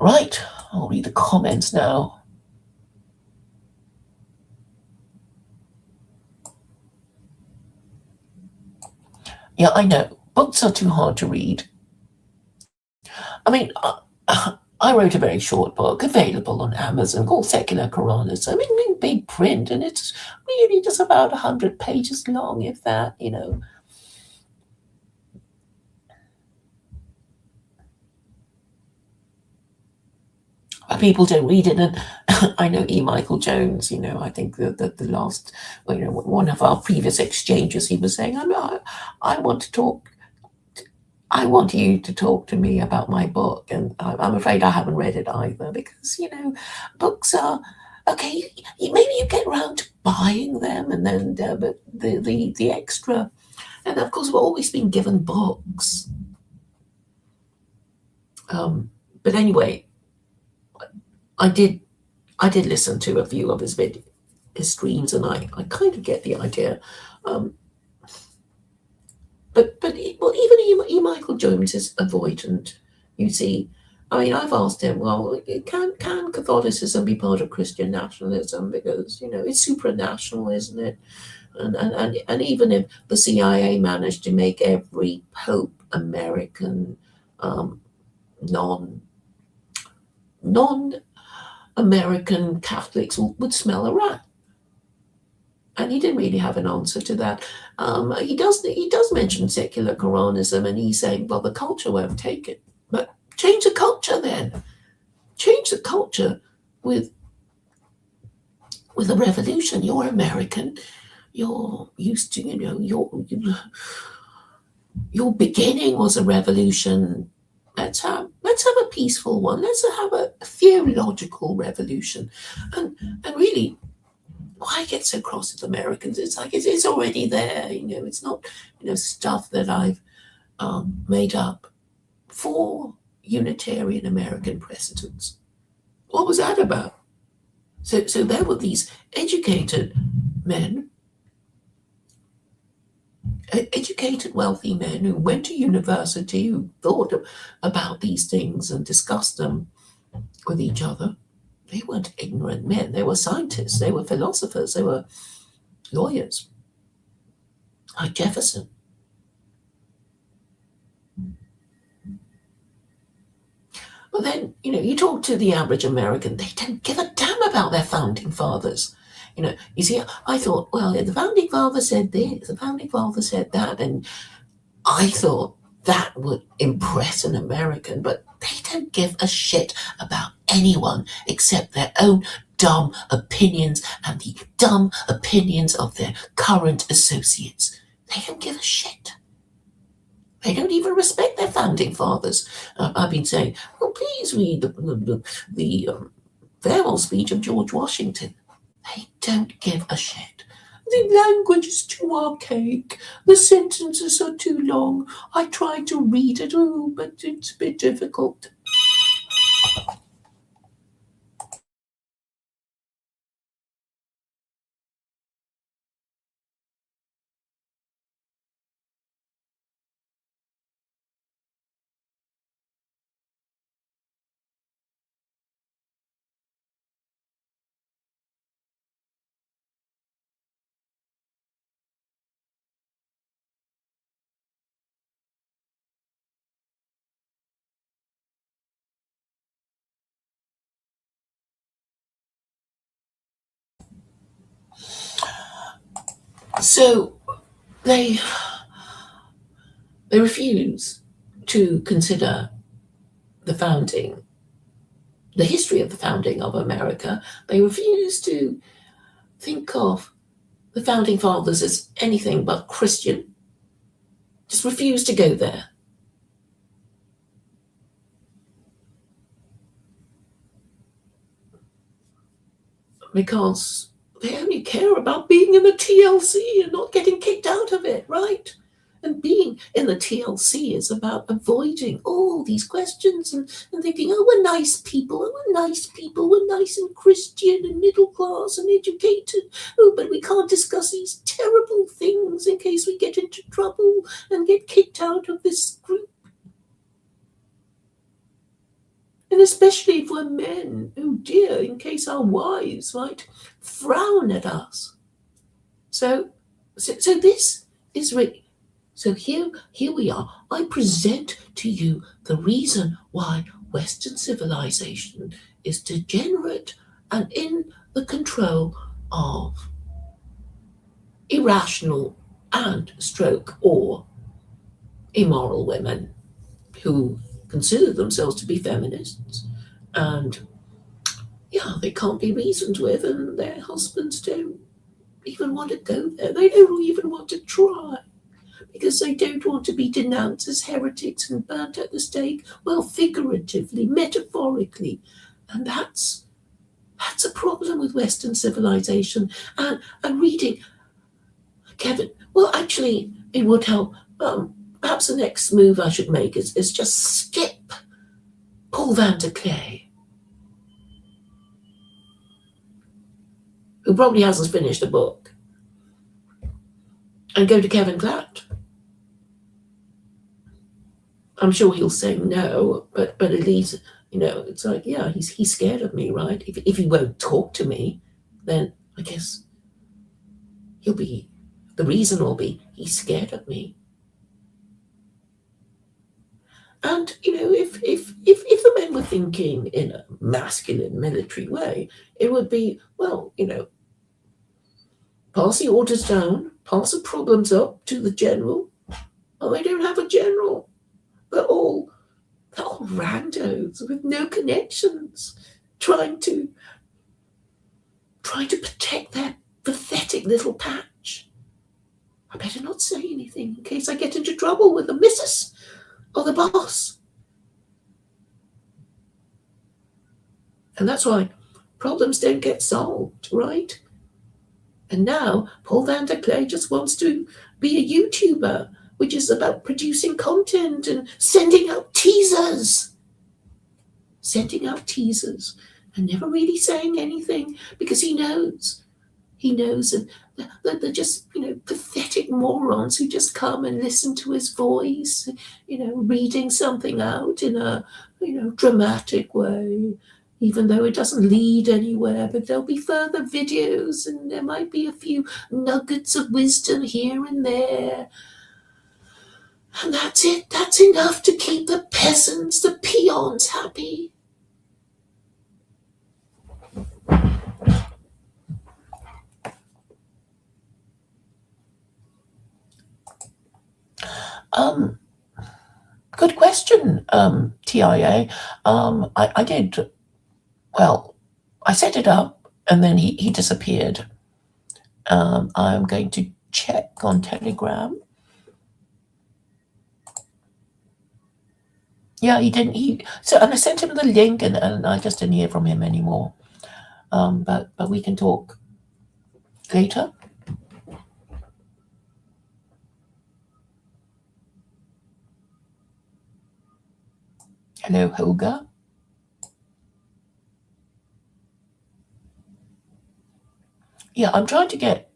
Right, I'll read the comments now. Yeah, I know. Books are too hard to read. I mean, I wrote a very short book available on Amazon called Secular Quranism. I mean, in big print, and it's really just about 100 pages long, if that. But people don't read it. And I know E. Michael Jones, I think that the last, one of our previous exchanges, he was saying, I want to talk. I want you to talk to me about my book, and I'm afraid I haven't read it either because books are okay. Maybe you get around to buying them, and then but the extra, and of course we've always been given books. But anyway, I did listen to a few of his streams, and I kind of get the idea. Um, but well, even Michael Jones is avoidant. You see, I mean, I've asked him, well, can Catholicism be part of Christian nationalism because it's supranational, isn't it? And even if the CIA managed to make every pope American, non non American Catholics would smell a rat. And he didn't really have an answer to that. He does mention secular Quranism, and he's saying, well, the culture won't take it. But change the culture then. Change the culture with a revolution. You're American. You're used to, your beginning was a revolution. Let's have a peaceful one. Let's have a theological revolution. And really, why get so cross with Americans? It's like it's already there. It's not stuff that I've made up for Unitarian American presidents. What was that about? So there were these educated men, educated, wealthy men who went to university, who thought about these things and discussed them with each other. They weren't ignorant men. They were scientists. They were philosophers. They were lawyers, like Jefferson. But then, you talk to the average American, they don't give a damn about their founding fathers. You see, I thought, well, the founding father said this, the founding father said that, and I thought that would impress an American, but they don't give a shit about anyone except their own dumb opinions and the dumb opinions of their current associates. They don't give a shit. They don't even respect their founding fathers. I've been saying, well, please read the farewell speech of George Washington. They don't give a shit. The language is too archaic. The sentences are too long. I tried to read it, but it's a bit difficult. So they They refuse to consider the history of the founding of America. They refuse to think of the founding fathers as anything but Christian. Just refuse to go there. Because they only care about being in the TLC and not getting kicked out of it, right? And being in the TLC is about avoiding all these questions and thinking, oh, we're nice people, we're nice and Christian and middle class and educated. Oh, but we can't discuss these terrible things in case we get into trouble and get kicked out of this group. And especially if we're men, oh dear, in case our wives might frown at us. So this is really. So here we are. I present to you the reason why Western civilization is degenerate and in the control of irrational and or immoral women who consider themselves to be feminists, and they can't be reasoned with, and their husbands don't even want to go there. They don't even want to try because they don't want to be denounced as heretics and burnt at the stake, well, figuratively, metaphorically. And that's a problem with Western civilization. And reading, Kevin, well, actually, it would help. Perhaps the next move I should make is just skip Paul van der Clay, who probably hasn't finished a book, and go to Kevin Flatt. I'm sure he'll say no, but at least, it's like, yeah, he's scared of me, right? If he won't talk to me, then I guess the reason will be he's scared of me. And, if the men were thinking in a masculine military way, it would be, well, pass the orders down, pass the problems up to the general. Well, they don't have a general. They're all randos with no connections, trying to protect their pathetic little patch. I better not say anything in case I get into trouble with the missus or the boss. And that's why problems don't get solved, right? And now Paul van der Clay just wants to be a YouTuber, which is about producing content and sending out teasers and never really saying anything because he knows that they're just, pathetic morons who just come and listen to his voice, reading something out in a, dramatic way, even though it doesn't lead anywhere, but there'll be further videos and there might be a few nuggets of wisdom here and there. And that's it. That's enough to keep the peasants, the peons happy. Good question, TIA. I did, well, I set it up and then he disappeared. I'm going to check on Telegram. Yeah, he didn't. And I sent him the link, and I just didn't hear from him anymore. But we can talk later. Hello, Helga. Yeah, I'm trying to get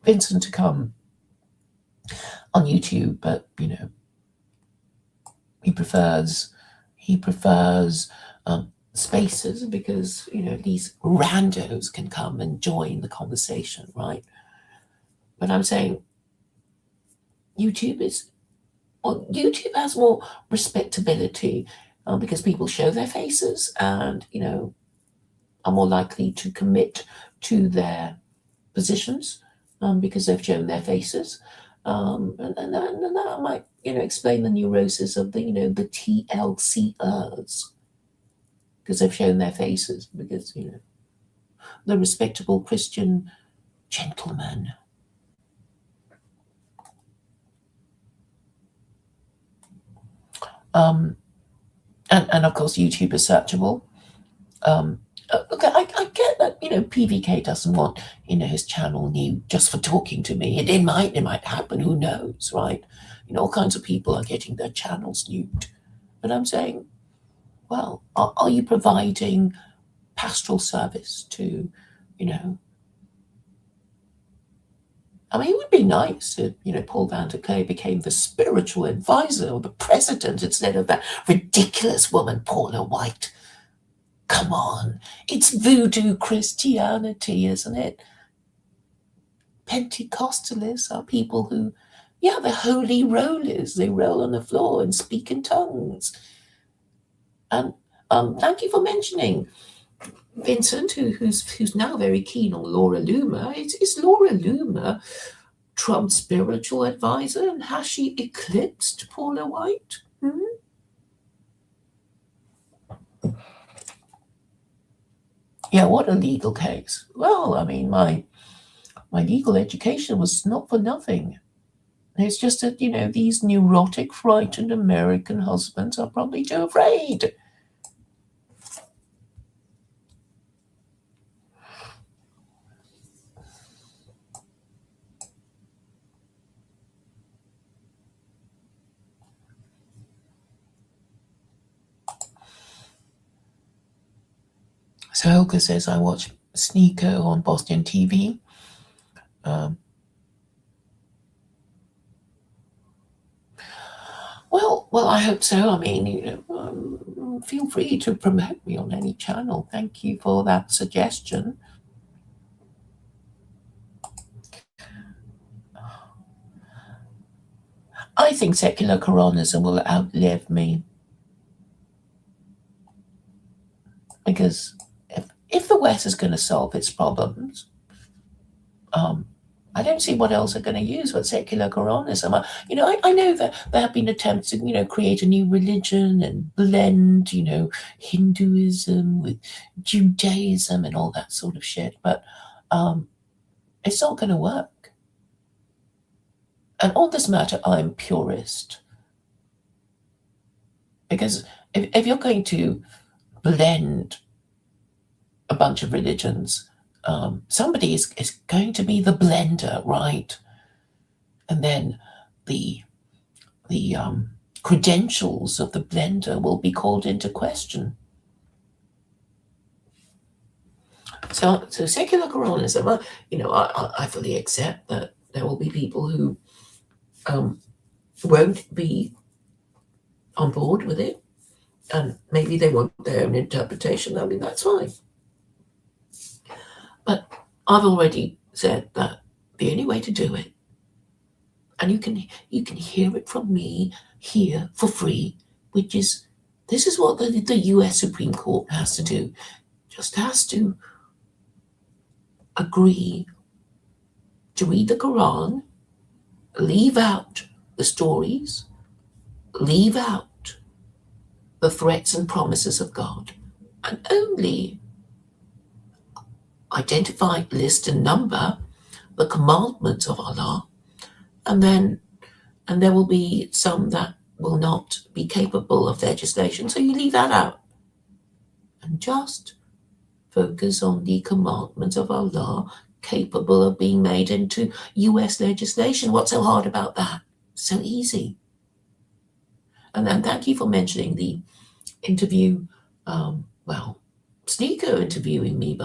Vincent to come on YouTube, but he prefers spaces because these randos can come and join the conversation, right? But I'm saying YouTube has more respectability because people show their faces and are more likely to commit to their positions because they've shown their faces. And that might, explain the neurosis of the, the TLCers, because they've shown their faces, because, the respectable Christian gentlemen. And of course, YouTube is searchable. Okay, I get that, PVK doesn't want, his channel new just for talking to me. It might happen, who knows, right? All kinds of people are getting their channels nuked. But I'm saying, well, are you providing pastoral service to, I mean, it would be nice if, Paul Van der Klee became the spiritual advisor or the president instead of that ridiculous woman, Paula White. Come on, it's voodoo Christianity, isn't it? Pentecostalists are people who, they're holy rollers. They roll on the floor and speak in tongues. And thank you for mentioning Vincent, who's now very keen on Laura Loomer. Is Laura Loomer Trump's spiritual advisor, and has she eclipsed Paula White? Yeah, what a legal case. Well, I mean, my legal education was not for nothing. It's just that, these neurotic, frightened American husbands are probably too afraid. So Helga says, I watch Sneaker on Boston TV. Well, I hope so. I mean, feel free to promote me on any channel. Thank you for that suggestion. I think secular Quranism will outlive me. Because if the West is going to solve its problems, I don't see what else they're going to use but secular Quranism. I know that there have been attempts to, create a new religion and blend, Hinduism with Judaism and all that sort of shit, but it's not going to work. And on this matter, I'm purist. Because if you're going to blend a bunch of religions, somebody is going to be the blender, right? And then the credentials of the blender will be called into question. So secular Quranism, I fully accept that there will be people who won't be on board with it, and maybe they want their own interpretation. I mean, that's fine. But I've already said that the only way to do it, and you can hear it from me here for free, which is, this is what the US Supreme Court has to do. Just has to agree to read the Quran, leave out the stories, leave out the threats and promises of God, and only identify, list, and number the commandments of Allah, and there will be some that will not be capable of legislation, so you leave that out and just focus on the commandments of Allah capable of being made into US legislation. What's so hard about that? So easy. And thank you for mentioning the interview. Sneaker interviewing me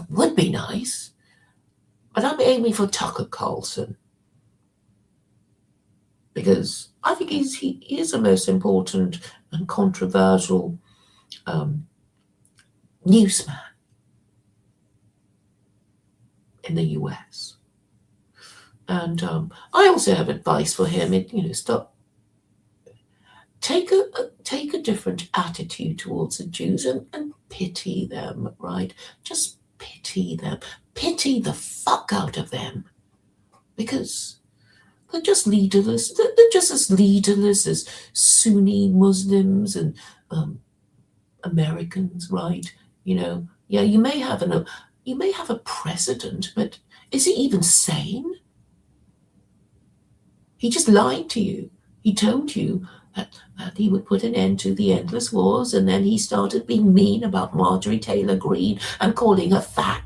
would be nice, but I'm aiming for Tucker Carlson, because I think he is the most important and controversial newsman in the US. And I also have advice for him. Take a different attitude towards the Jews and pity them, right? Just pity them. Pity the fuck out of them. Because they're just leaderless. They're just as leaderless as Sunni Muslims and Americans, right? Yeah, you may have a president, but is he even sane? He just lied to you. He told you that he would put an end to the endless wars, and then he started being mean about Marjorie Taylor Greene and calling her fat.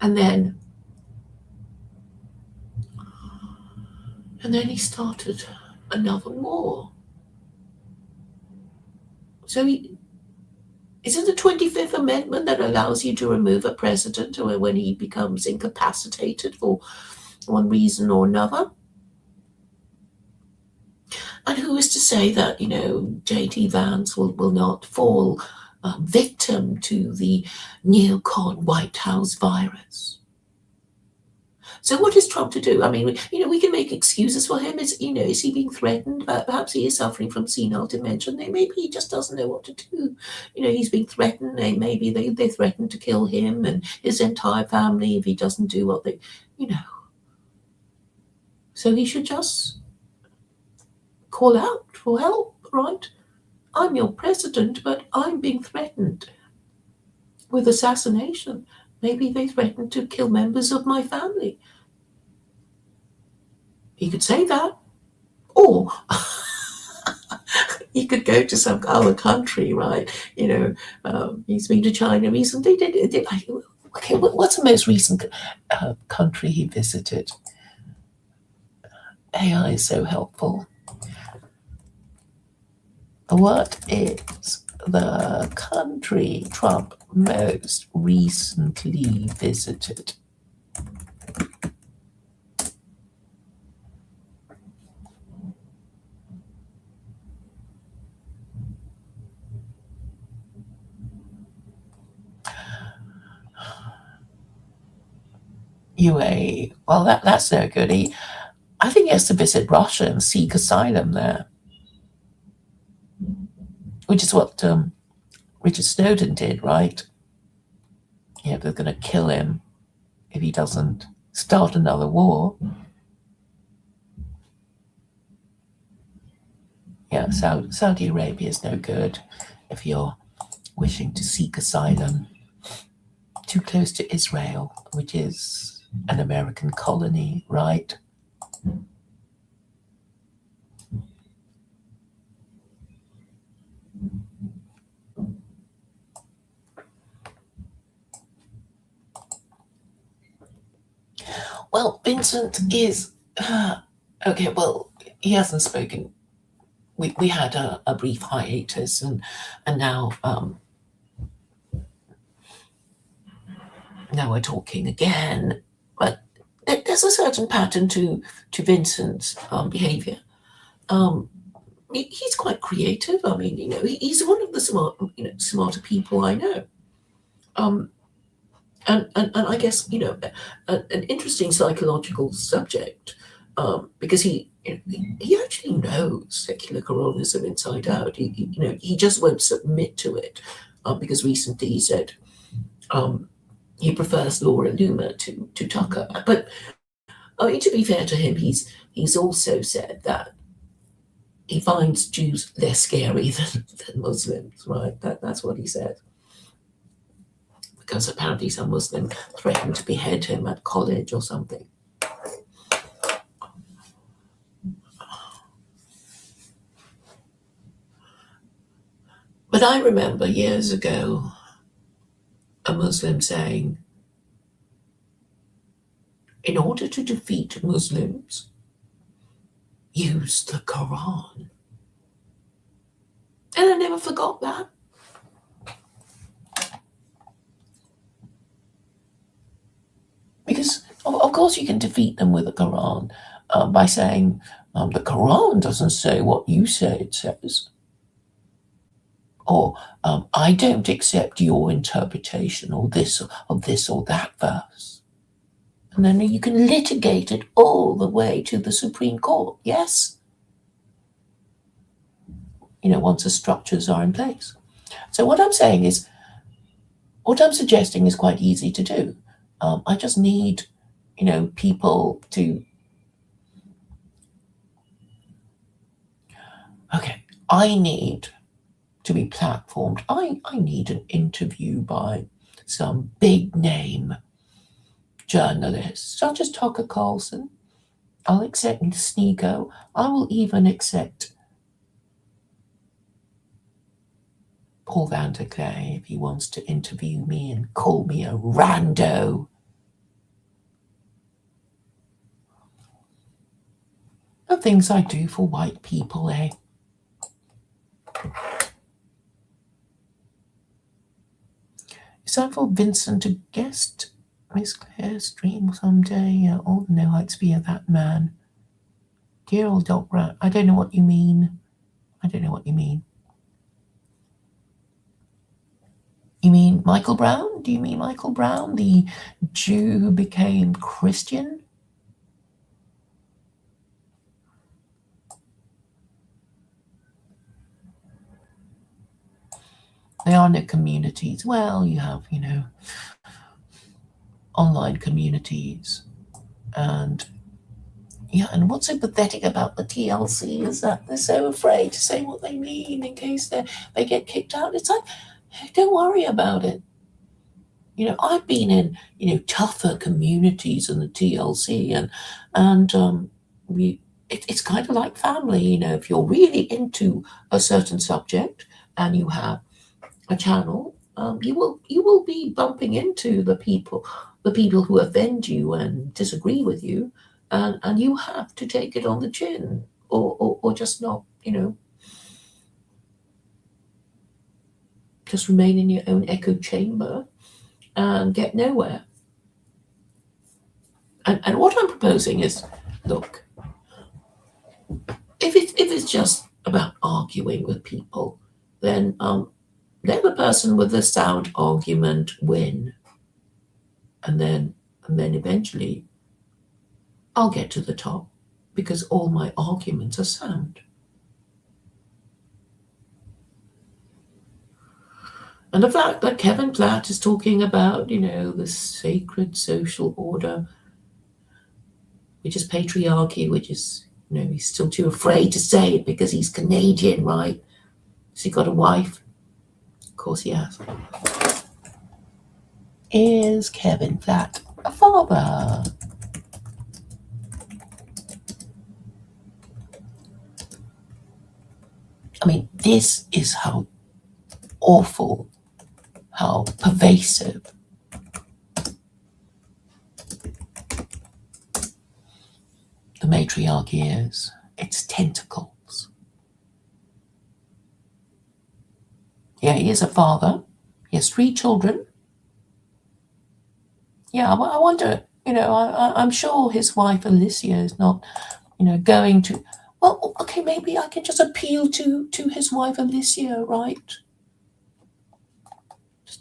And then he started another war. So is it the 25th Amendment that allows you to remove a president when he becomes incapacitated for one reason or another? And who is to say that, J.D. Vance will not fall victim to the neocon White House virus? So what is Trump to do? I mean, we can make excuses for him. Is he being threatened? Perhaps he is suffering from senile dementia. Maybe he just doesn't know what to do. He's being threatened. Maybe they threaten to kill him and his entire family if he doesn't do what they. So he should just call out for help, right? I'm your president, but I'm being threatened with assassination. Maybe they threatened to kill members of my family. He could say that. Or he could go to some other country, right? He's been to China recently. Okay, what's the most recent country he visited? AI is so helpful. What is the country Trump most recently visited? UAE. Well, that's no good. I think he has to visit Russia and seek asylum there, which is what Richard Snowden did, right? Yeah, they're going to kill him if he doesn't start another war. Yeah, Saudi Arabia is no good if you're wishing to seek asylum. Too close to Israel, which is an American colony, right? Well, Vincent is okay. Well, he hasn't spoken. We had a brief hiatus, and now we're talking again. But there's a certain pattern to Vincent's behaviour. He's quite creative. I mean, he's one of the smarter people I know. And I guess an interesting psychological subject, because he actually knows secular Quranism inside out. He just won't submit to it, because recently he said he prefers Laura Loomer to Tucker. But to be fair to him, he's also said that he finds Jews less scary than Muslims. Right? That's what he said. Because apparently some Muslim threatened to behead him at college or something. But I remember years ago a Muslim saying, in order to defeat Muslims, use the Quran. And I never forgot that. Because, of course, you can defeat them with the Quran by saying, the Quran doesn't say what you say it says. Or, I don't accept your interpretation or this or that verse. And then you can litigate it all the way to the Supreme Court, yes? Once the structures are in place. So what I'm suggesting is quite easy to do. I just need, people to Okay, I need to be platformed. I need an interview by some big name journalist, such as Tucker Carlson. I'll accept Sneeko. I will even accept Paul Van der Clay if he wants to interview me and call me a rando. The things I do for white people, eh? It's time for Vincent to guest Miss Claire's stream someday. Oh no, I'd be that man. Dear old Doc Rat, I don't know what you mean. I don't know what you mean. You mean Michael Brown? Do you mean Michael Brown, the Jew who became Christian? There are no communities. Well, you have, online communities. And yeah, and what's so pathetic about the TLC is that they're so afraid to say what they mean in case they get kicked out. It's like, don't worry about it. I've been in, tougher communities than the TLC, and it's kind of like family. If you're really into a certain subject and you have a channel, you will be bumping into the people who offend you and disagree with you, and you have to take it on the chin, or just not, just remain in your own echo chamber and get nowhere. And what I'm proposing is, look, if it's just about arguing with people, then let the person with the sound argument win, and then eventually I'll get to the top because all my arguments are sound. And the fact that Kevin Flatt is talking about, the sacred social order, which is patriarchy, which is, he's still too afraid to say it because he's Canadian, right? Has he got a wife? Of course he has. Is Kevin Flatt a father? I mean, this is how awful, how pervasive the matriarchy is. Its tentacles. Yeah, he is a father. He has 3 children. Yeah, I wonder, I'm sure his wife Alicia is not, going to, well, okay, maybe I can just appeal to his wife Alicia, right?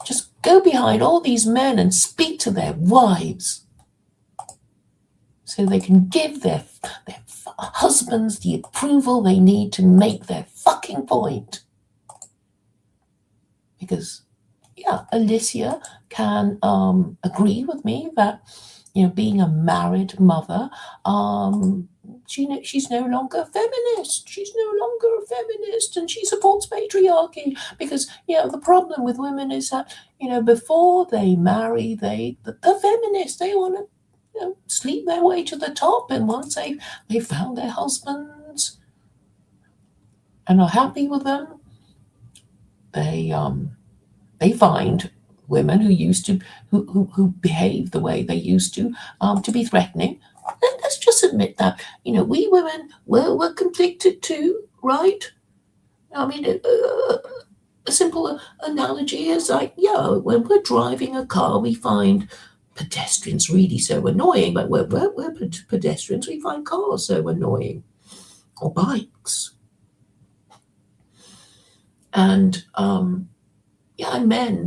Just go behind all these men and speak to their wives so they can give their husbands the approval they need to make their fucking point. Because, yeah, Alicia can agree with me that, being a married mother, she's no longer a feminist. She's no longer a feminist, and she supports patriarchy because, the problem with women is that, before they marry, they're feminists. They want to, sleep their way to the top, and once they found their husbands and are happy with them, they find women who behave the way they used to be threatening. Let's just admit that, we women were conflicted too, right? I mean, a simple analogy is like, when we're driving a car, we find pedestrians really so annoying, but we're pedestrians, we find cars so annoying, or bikes. And and men,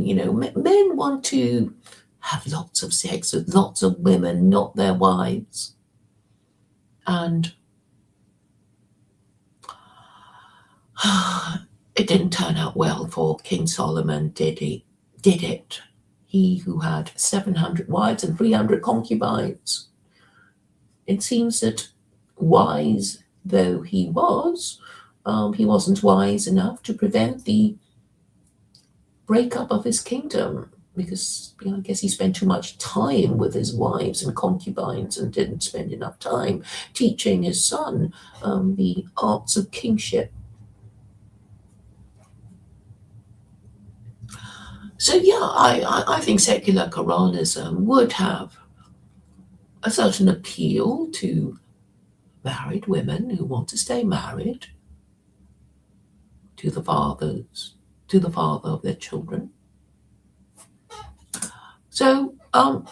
men want to have lots of sex with lots of women, not their wives. And it didn't turn out well for King Solomon, did it? He who had 700 wives and 300 concubines. It seems that, wise though he was, he wasn't wise enough to prevent the breakup of his kingdom because I guess he spent too much time with his wives and concubines and didn't spend enough time teaching his son the arts of kingship. So yeah, I think secular Quranism would have a certain appeal to married women who want to stay married to the father of their children. So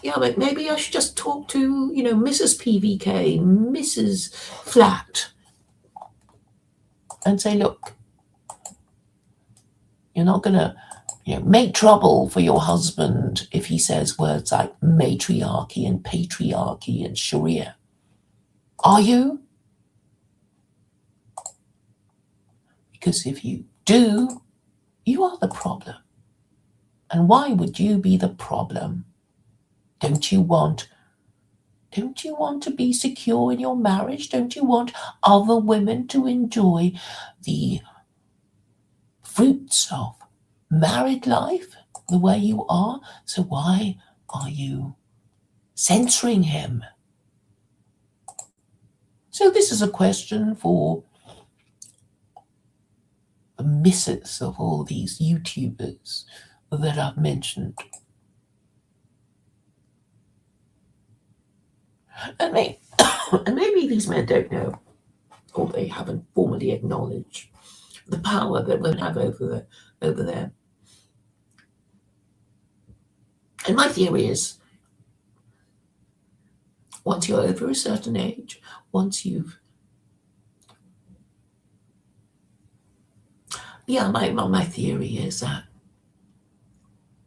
yeah, maybe I should just talk to Mrs. PVK, Mrs. Flatt, and say, look, you're not gonna make trouble for your husband if he says words like matriarchy and patriarchy and Sharia. Are you? Because if you do, you are the problem. And why would you be the problem? Don't you want to be secure in your marriage? Don't you want other women to enjoy the fruits of married life the way you are? So why are you censoring him? So this is a question for the missus of all these YouTubers that I've mentioned. And maybe these men don't know, or they haven't formally acknowledged the power that women have over them. And my theory is, once you're over a certain age, once you've my theory is that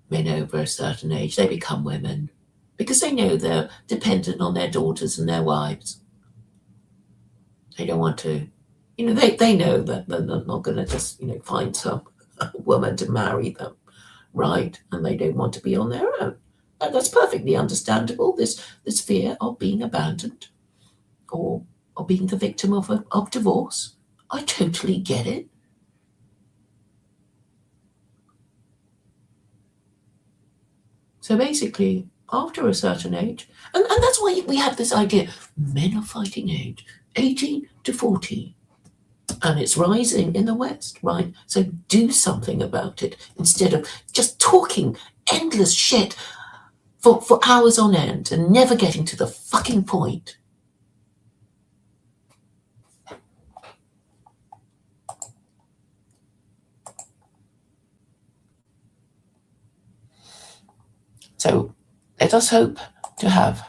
men over a certain age, they become women because they know they're dependent on their daughters and their wives. They don't want to, they know that they're not going to just, find some woman to marry them, right? And they don't want to be on their own. And that's perfectly understandable. This fear of being abandoned or being the victim of divorce. I totally get it. So basically, after a certain age, and that's why we have this idea, men are fighting age, 18 to 40. And it's rising in the West, right? So do something about it instead of just talking endless shit for hours on end and never getting to the fucking point. So let us hope to have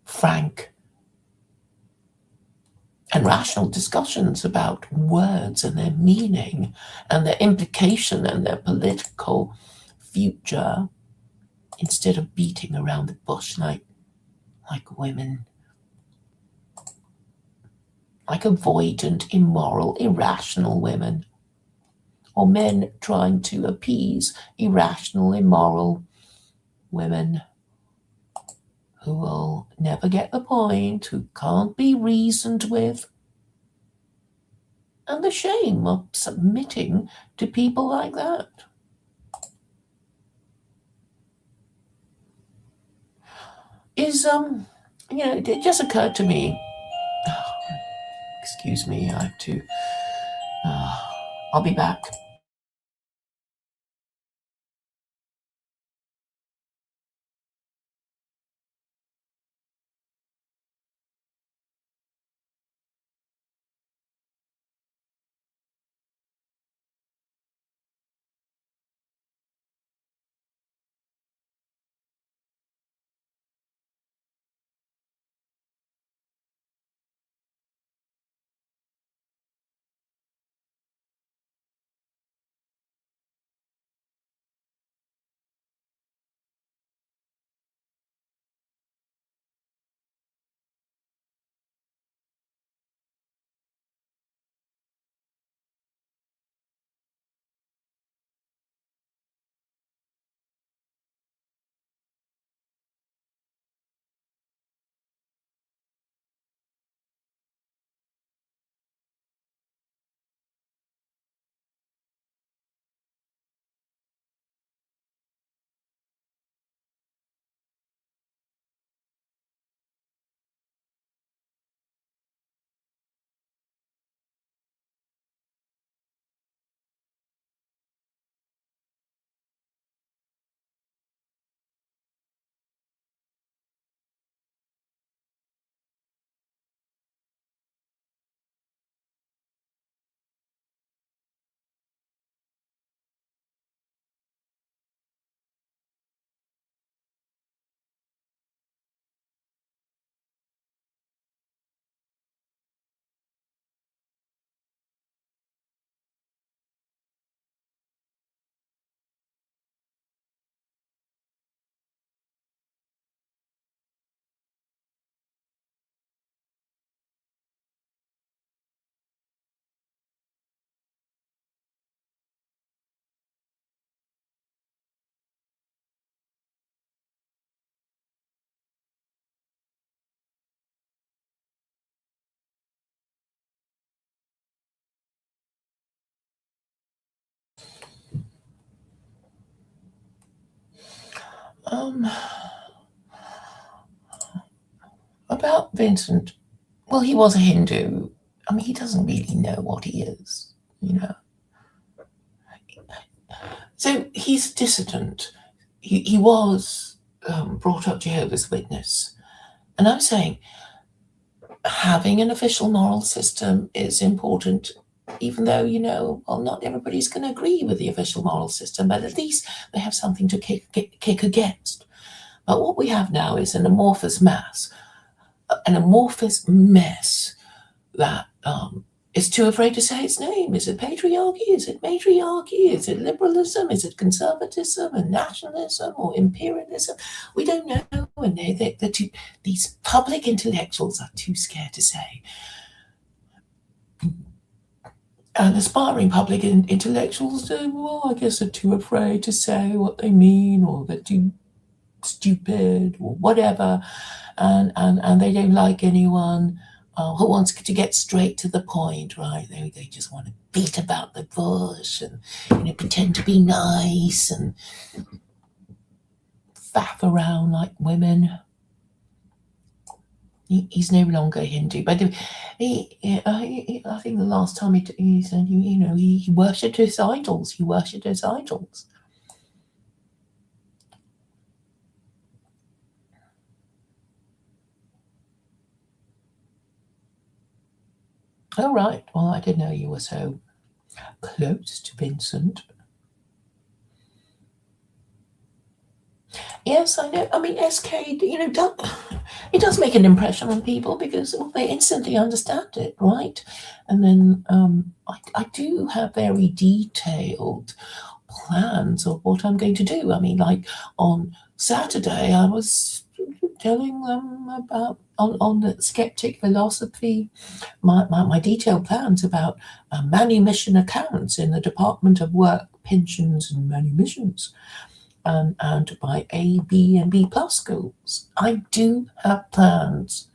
frank and rational discussions about words and their meaning and their implication and their political future instead of beating around the bush like women, like avoidant, immoral, irrational women, or men trying to appease irrational, immoral women who will never get the point, who can't be reasoned with, and the shame of submitting to people like that. It just occurred to me. Excuse me, I have to. I'll be back. About Vincent, well, he was a Hindu. I mean, he doesn't really know what he is, you know. So he's a dissident. He was brought up Jehovah's Witness. And I'm saying having an official moral system is important, even though, you know, well, not everybody's going to agree with the official moral system, but at least they have something to kick against. But what we have now is an amorphous mess that is too afraid to say its name. Is it patriarchy? Is it matriarchy? Is it liberalism? Is it conservatism and nationalism or imperialism? We don't know. And these public intellectuals are too scared to say. And aspiring public intellectuals, well, I guess they're too afraid to say what they mean, or they're too stupid, or whatever. And they don't like anyone who wants to get straight to the point, right? They just want to beat about the bush and, you know, pretend to be nice and faff around like women. He's no longer Hindu, but I think the last time he said, you know, he worshipped his idols. He worshipped his idols. Oh, right. Well, I didn't know you were so close to Vincent. Yes, I know. I mean, SK, you know, it does make an impression on people because, well, they instantly understand it, right? And then I do have very detailed plans of what I'm going to do. I mean, like on Saturday, I was telling them about on the skeptic philosophy, my detailed plans about manumission accounts in the Department of Work, Pensions and Manumissions. And my A, B, and B plus schools. I do have plans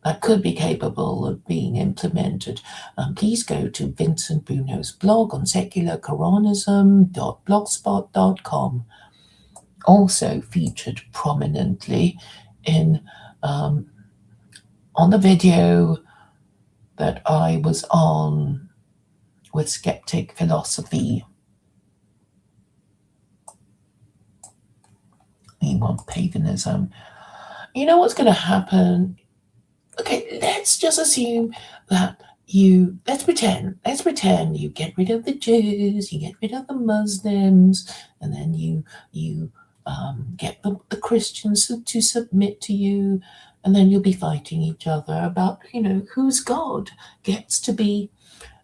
that could be capable of being implemented. Please go to Vincent Bruno's blog on secularcoronism.blogspot.com. Also featured prominently in on the video that I was on with skeptic philosophy. We want paganism. You know what's going to happen? Okay, let's just assume that let's pretend you get rid of the Jews, you get rid of the Muslims, and then you get the Christians to submit to you, and then you'll be fighting each other about, you know, whose God gets to be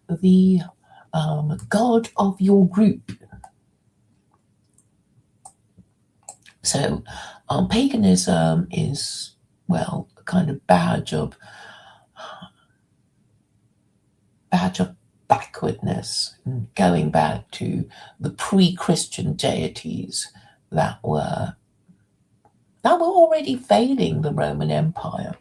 the God of your group. So paganism is, well, a kind of badge of backwardness, going back to the pre-Christian deities that were already failing the Roman Empire.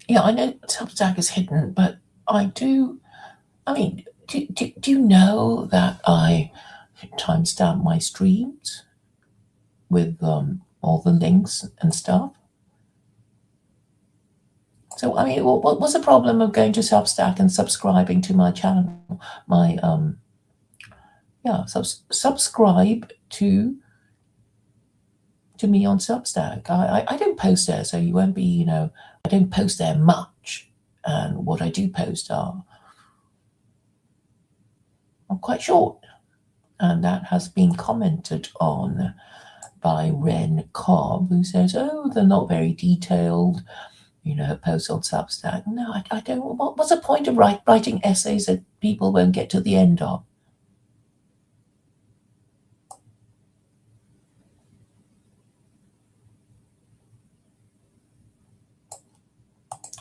Yeah, I know Substack is hidden, but I mean, do you know that I timestamp my streams with all the links and stuff? So, I mean, what's the problem of going to Substack and subscribing to my channel? My subscribe to me on Substack. I don't post there, so you won't be, you know, I don't post there much, and what I do post are quite short, and that has been commented on by Ren Cobb, who says, "Oh, they're not very detailed, you know, posts on Substack." No, I don't. What's the point of writing essays that people won't get to the end of?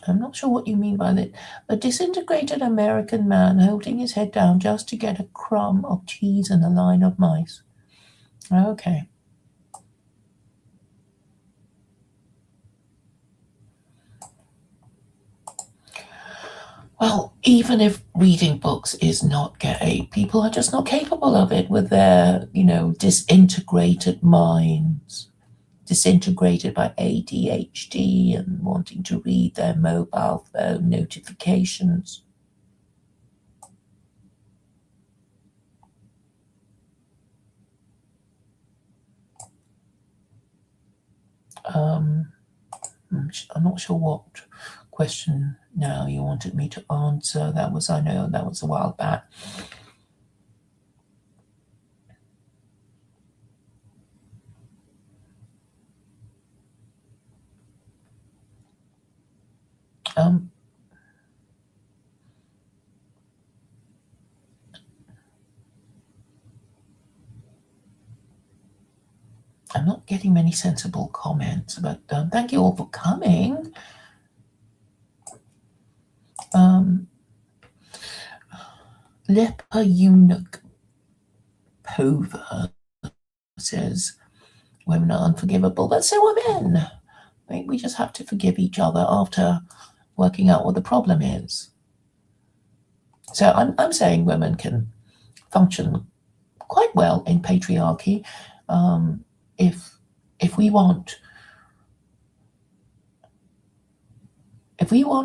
I'm not sure what you mean by that. A disintegrated American man holding his head down just to get a crumb of cheese and a line of mice. Okay. Well, even if reading books is not gay, people are just not capable of it with their, disintegrated minds, disintegrated by ADHD and wanting to read their mobile phone notifications. I'm not sure what question now you wanted me to answer. I know that was a while back. I'm not getting many sensible comments, but thank you all for coming. Leper Eunuch Pover says, women are unforgivable, but so are men. I think we just have to forgive each other after working out what the problem is. So I'm saying women can function quite well in patriarchy if we want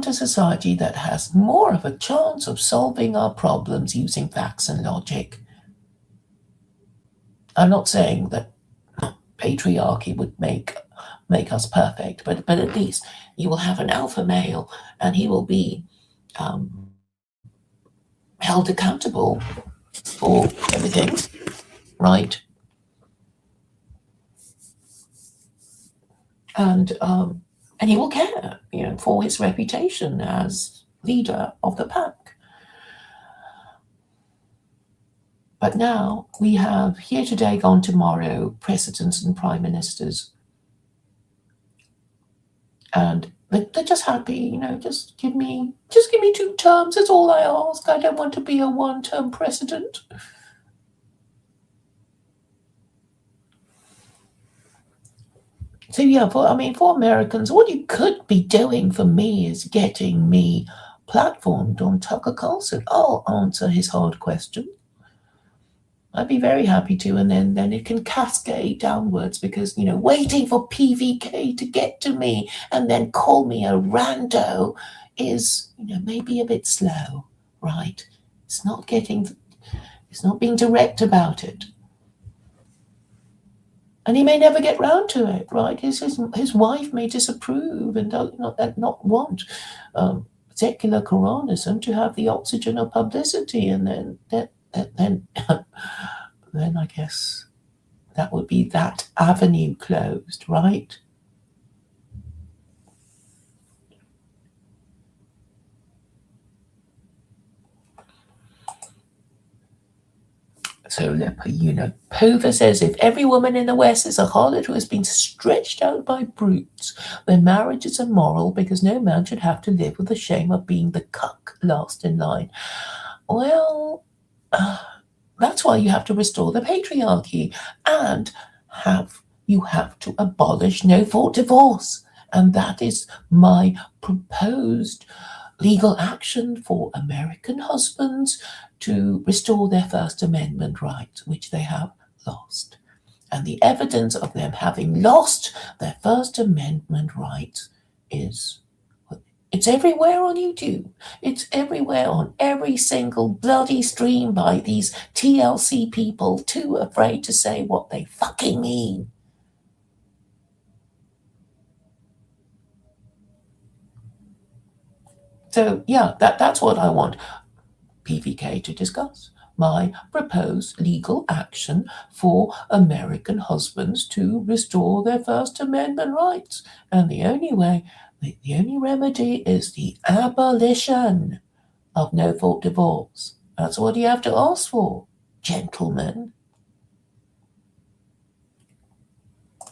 a society that has more of a chance of solving our problems using facts and logic. I'm not saying that patriarchy would make us perfect, but at least you will have an alpha male and he will be held accountable for everything, right? And he will care, for his reputation as leader of the pack. But now we have here today, gone tomorrow, presidents and prime ministers, and they're just happy, just give me 2 terms. That's all I ask. I don't want to be a one-term president. So yeah, for Americans, what you could be doing for me is getting me platformed on Tucker Carlson. I'll answer his hard question. I'd be very happy to, and then it can cascade downwards because, waiting for PVK to get to me and then call me a rando is, maybe a bit slow, right? It's not being direct about it. And he may never get round to it, right? His wife may disapprove and not want secular Quranism to have the oxygen of publicity, and then I guess that would be that avenue closed, right? So Pova says, if every woman in the West is a harlot who has been stretched out by brutes, then marriage is immoral because no man should have to live with the shame of being the cuck last in line. Well, that's why you have to restore the patriarchy and you have to abolish no-fault divorce. And that is my proposed legal action for American husbands to restore their First Amendment rights, which they have lost. And the evidence of them having lost their First Amendment rights it's everywhere on YouTube. It's everywhere on every single bloody stream by these TLC people too afraid to say what they fucking mean. So yeah, that's what I want PVK to discuss. My proposed legal action for American husbands to restore their First Amendment rights. And the only remedy is the abolition of no-fault divorce. That's what you have to ask for, gentlemen.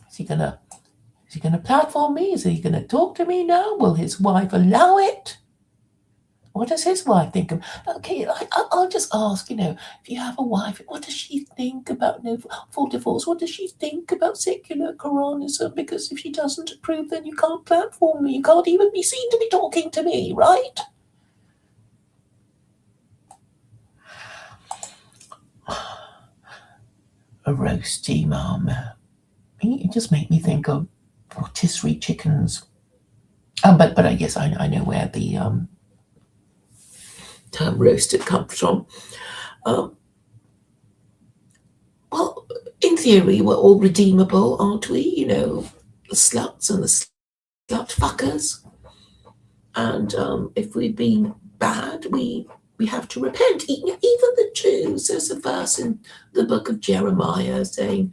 Is he he going to platform me? Is he going to talk to me now? Will his wife allow it? What does his wife think of? Okay, I'll just ask, if you have a wife, what does she think about full divorce? What does she think about secular Quranism? Because if she doesn't approve, then you can't platform me. You can't even be seen to be talking to me, right? A roasty mum. It just made me think of rotisserie chickens. But I guess I know where the term roasted comes from. Well, in theory, we're all redeemable, aren't we? The sluts and the slut fuckers. And if we've been bad, we have to repent. Even the Jews, there's a verse in the book of Jeremiah saying,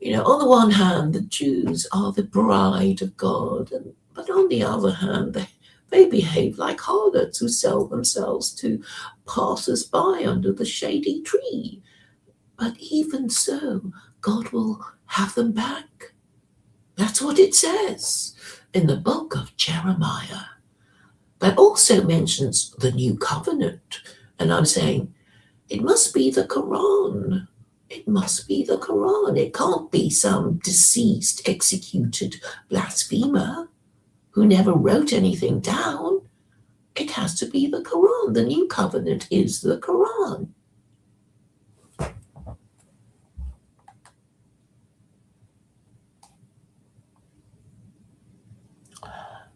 on the one hand, the Jews are the bride of God, but on the other hand, they behave like harlots who sell themselves to passers-by under the shady tree. But even so, God will have them back. That's what it says in the book of Jeremiah. That also mentions the new covenant. And I'm saying, it must be the Quran. It must be the Quran. It can't be some deceased, executed blasphemer who never wrote anything down. It has to be the Quran. The new covenant is the Quran.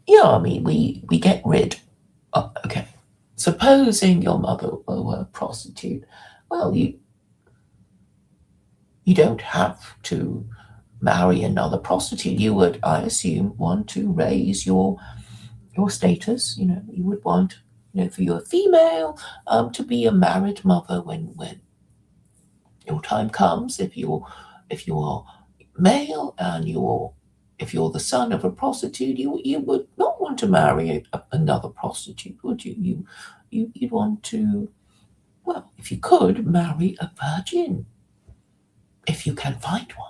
Yeah, I mean, we get rid of, okay, supposing your mother were a prostitute, well, you don't have to marry another prostitute. You would, I assume, want to raise your status. You would want, for your female, to be a married mother when your time comes. If you're male and if you're the son of a prostitute, you would not want to marry another prostitute, would you? You'd want to, well, if you could, marry a virgin, if you can find one.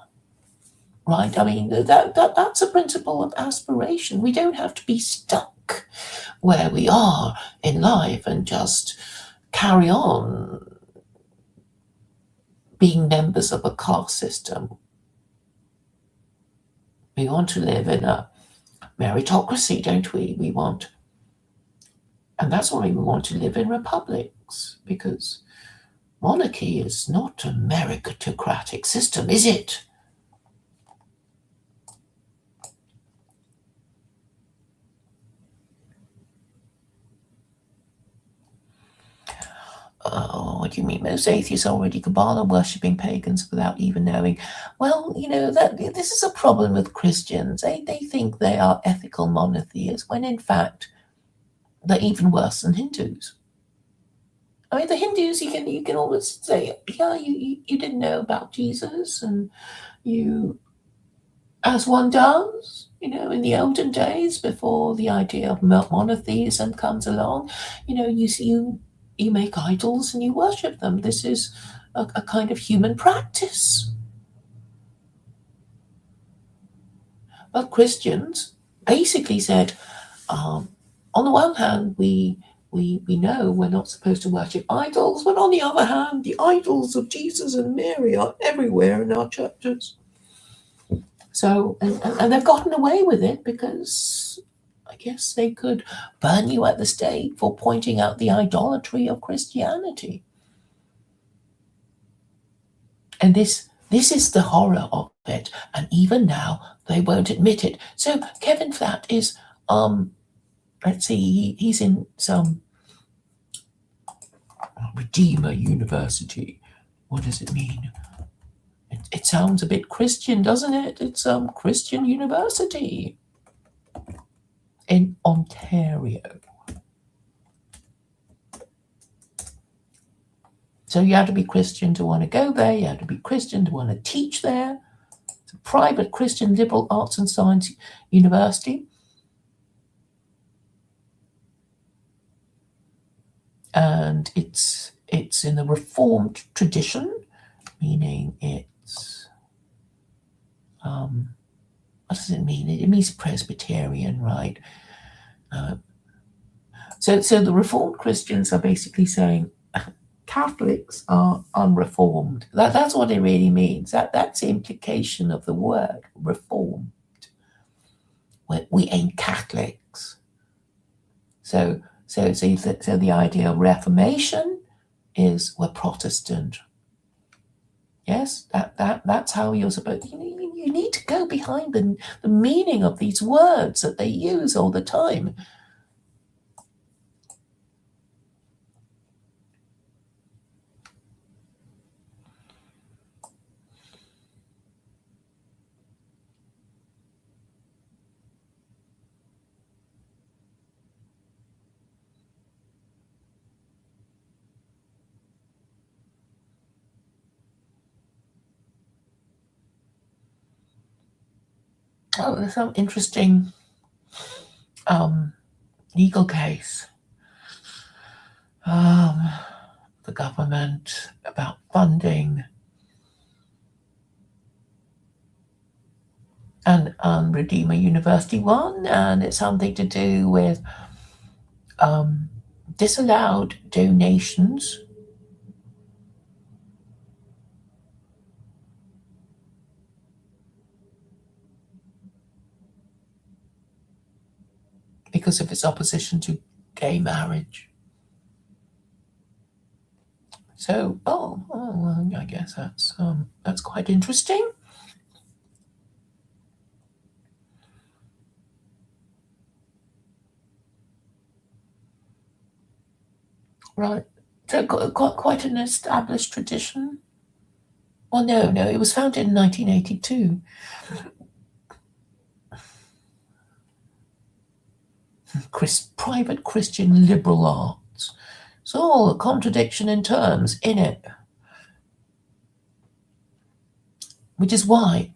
Right? I mean, that's a principle of aspiration. We don't have to be stuck where we are in life and just carry on being members of a caste system. We want to live in a meritocracy, don't we? And that's why we want to live in republics, because monarchy is not a meritocratic system, is it? Oh, what do you mean? Most atheists are already Kabbalah worshipping pagans without even knowing. Well, that this is a problem with Christians. They think they are ethical monotheists when in fact they're even worse than Hindus. I mean, the Hindus, you can always say, yeah, you didn't know about Jesus, and you, as one does, in the olden days before the idea of monotheism comes along, you make idols and you worship them. This is a kind of human practice. But Christians basically said, on the one hand, we know we're not supposed to worship idols, but on the other hand, the idols of Jesus and Mary are everywhere in our churches. So, and they've gotten away with it because I guess they could burn you at the stake for pointing out the idolatry of Christianity. And this is the horror of it. And even now, they won't admit it. So Kevin Flatt is, let's see, he's in some Redeemer University. What does it mean? It sounds a bit Christian, doesn't it? It's Christian University in Ontario. So you have to be Christian to want to go there. You have to be Christian to want to teach there. It's a private Christian liberal arts and science university. And it's in the Reformed tradition, meaning it's what does it mean? It means Presbyterian, right? So the Reformed Christians are basically saying Catholics are unreformed. That's what it really means. That's the implication of the word reformed. We ain't Catholics. So the idea of Reformation is we're Protestant. Yes, that's how you're supposed. You need to go behind the meaning of these words that they use all the time. Oh, there's some interesting legal case. The government about funding and Redeemer University won, and it's something to do with disallowed donations because of its opposition to gay marriage. So, well, I guess that's quite interesting. Right. So quite an established tradition. Well, no, it was founded in 1982. Private Christian liberal arts. It's all a contradiction in terms in it. Which is why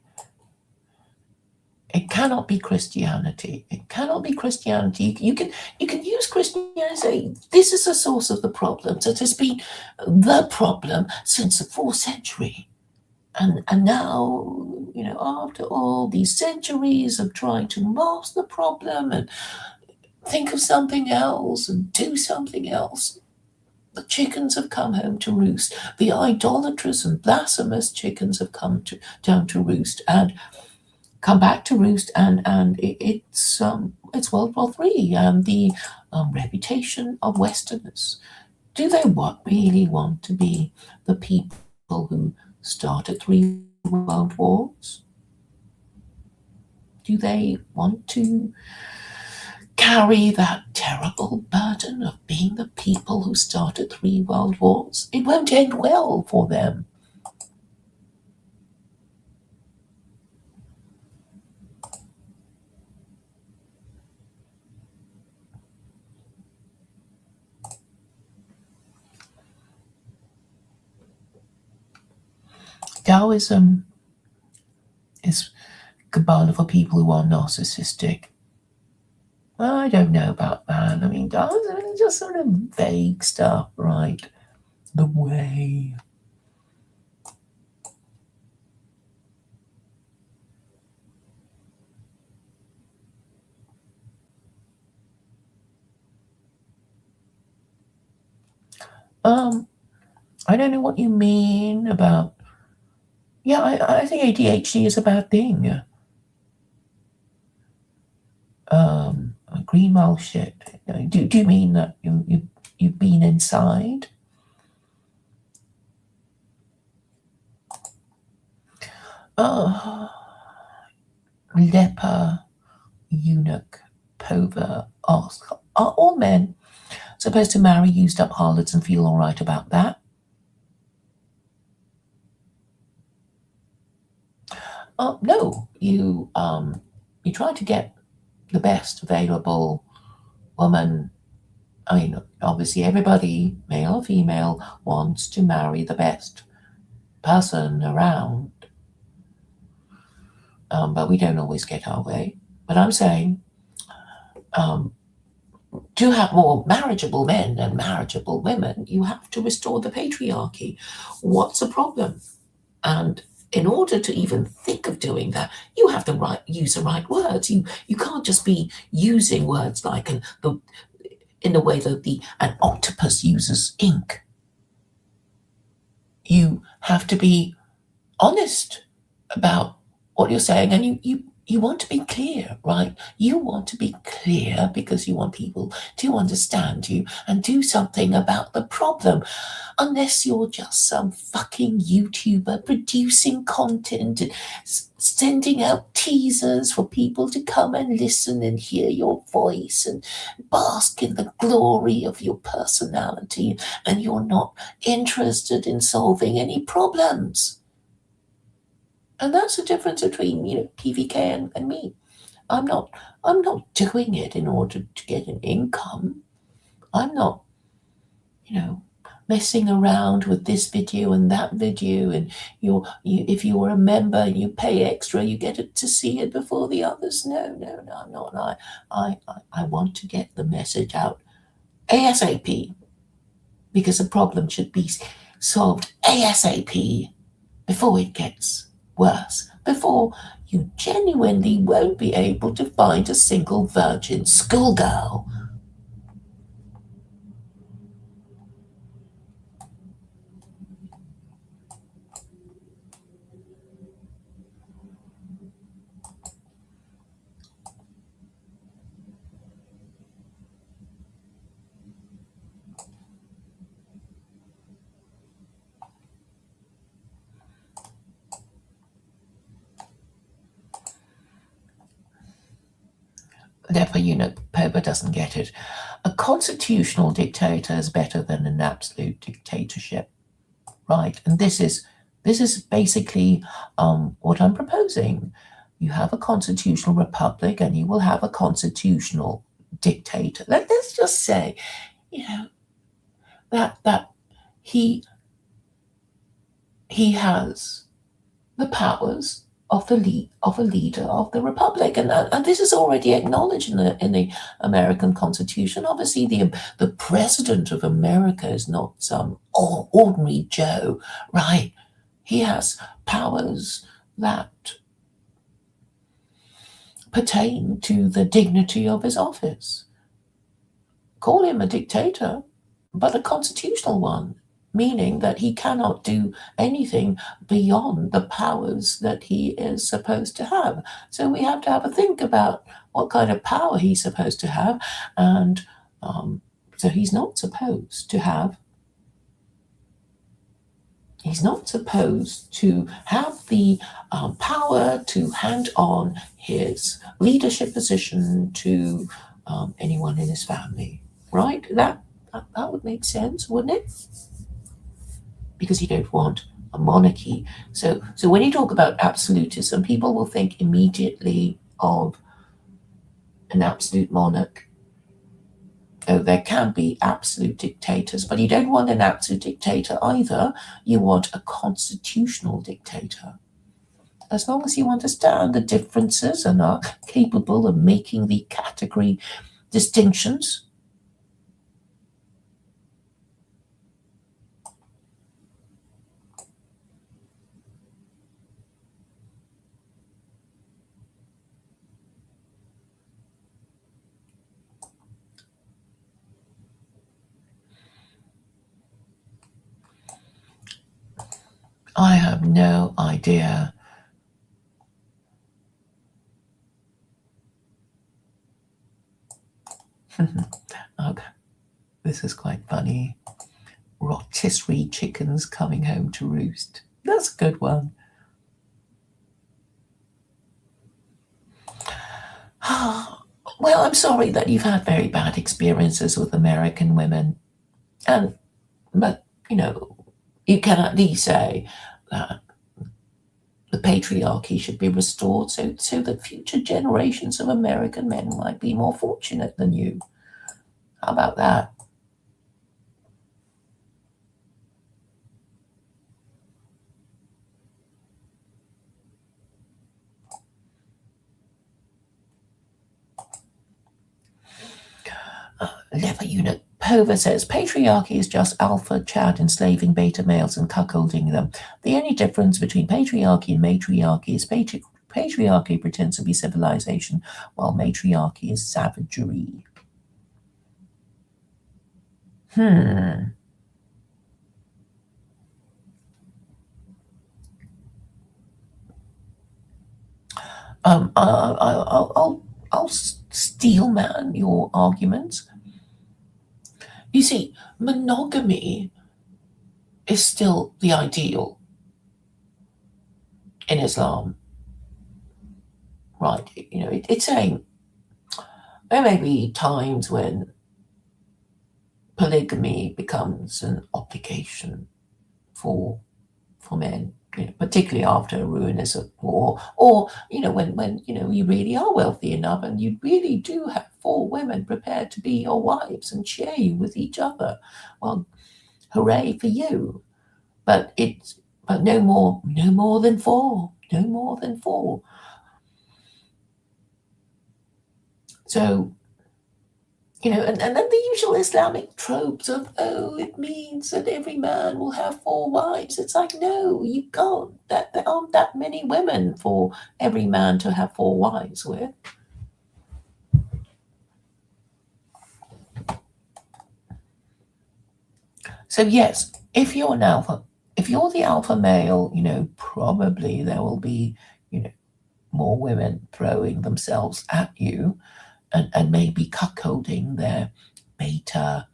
it cannot be Christianity. It cannot be Christianity. You can use Christianity and say this is the source of the problem. So it has been the problem since the 4th century. And now, after all these centuries of trying to mask the problem and think of something else and do something else, the chickens have come home to roost. The idolatrous and blasphemous chickens have come down to roost and come back to roost. And it's World War III and the reputation of Westerners. Do they really want to be the people who started 3 world wars? Do they want to carry that terrible burden of being the people who started 3 world wars? It won't end well for them. Taoism is Kabbalah for people who are narcissistic. Well, I don't know about that. I mean, Taoism is just sort of vague stuff, right? The way. I don't know what you mean about. Yeah, I think ADHD is a bad thing. Green mile shit. Do you mean that you've been inside? Leper, eunuch, pover, ask. Are all men supposed to marry used up harlots and feel all right about that? No, you try to get the best available woman. I mean, obviously, everybody, male or female, wants to marry the best person around, but we don't always get our way. But I'm saying, to have more marriageable men and marriageable women, you have to restore the patriarchy. What's the problem? And in order to even think of doing that, you have to use the right words. You can't just be using words like in the way that an octopus uses ink. You have to be honest about what you're saying, and you want to be clear, right? You want to be clear because you want people to understand you and do something about the problem. Unless you're just some fucking YouTuber producing content and sending out teasers for people to come and listen and hear your voice and bask in the glory of your personality, and you're not interested in solving any problems. And that's the difference between, PVK and me. I'm not doing it in order to get an income. I'm not, messing around with this video and that video, and if you're a member and you pay extra, you get it to see it before the others. No, I'm not. I want to get the message out ASAP, because the problem should be solved ASAP before it gets worse, before you genuinely won't be able to find a single virgin schoolgirl. Therefore, Popper doesn't get it. A constitutional dictator is better than an absolute dictatorship, right? And this is basically what I'm proposing. You have a constitutional republic, and you will have a constitutional dictator. Let's just say, that he has the powers of a leader of the republic, and this is already acknowledged in the American Constitution. Obviously, the president of America is not some ordinary Joe, right? He has powers that pertain to the dignity of his office. Call him a dictator, but a constitutional one, meaning that he cannot do anything beyond the powers that he is supposed to have. So we have to have a think about what kind of power he's supposed to have, and so he's not supposed to have the power to hand on his leadership position to anyone in his family, right? That would make sense, wouldn't it? Because you don't want a monarchy. So when you talk about absolutism, people will think immediately of an absolute monarch. Oh, there can be absolute dictators, but you don't want an absolute dictator either. You want a constitutional dictator. As long as you understand the differences and are capable of making the category distinctions. I have no idea. Okay. This is quite funny. Rotisserie chickens coming home to roost. That's a good one. Well, I'm sorry that you've had very bad experiences with American women. But, you can at least say that the patriarchy should be restored so that future generations of American men might be more fortunate than you. How about that? Leather unit Hover says, patriarchy is just alpha Chad enslaving beta males and cuckolding them. The only difference between patriarchy and matriarchy is patriarchy pretends to be civilization, while matriarchy is savagery. I'll steel man your arguments. You see, monogamy is still the ideal in Islam, right? You know, it's saying there may be times when polygamy becomes an obligation for men, you know, particularly after a ruinous war, or you know, when you know you really are wealthy enough and you really do have 4 women prepared to be your wives and share you with each other. Well, hooray for you! But no more than 4, no more than 4. So, you know, and then the usual Islamic tropes of, oh, it means that every man will have 4 wives. It's like, no, you can't. There aren't that many women for every man to have 4 wives with. So yes, if you're the alpha male, you know, probably there will be, you know, more women throwing themselves at you and maybe cuckolding their beta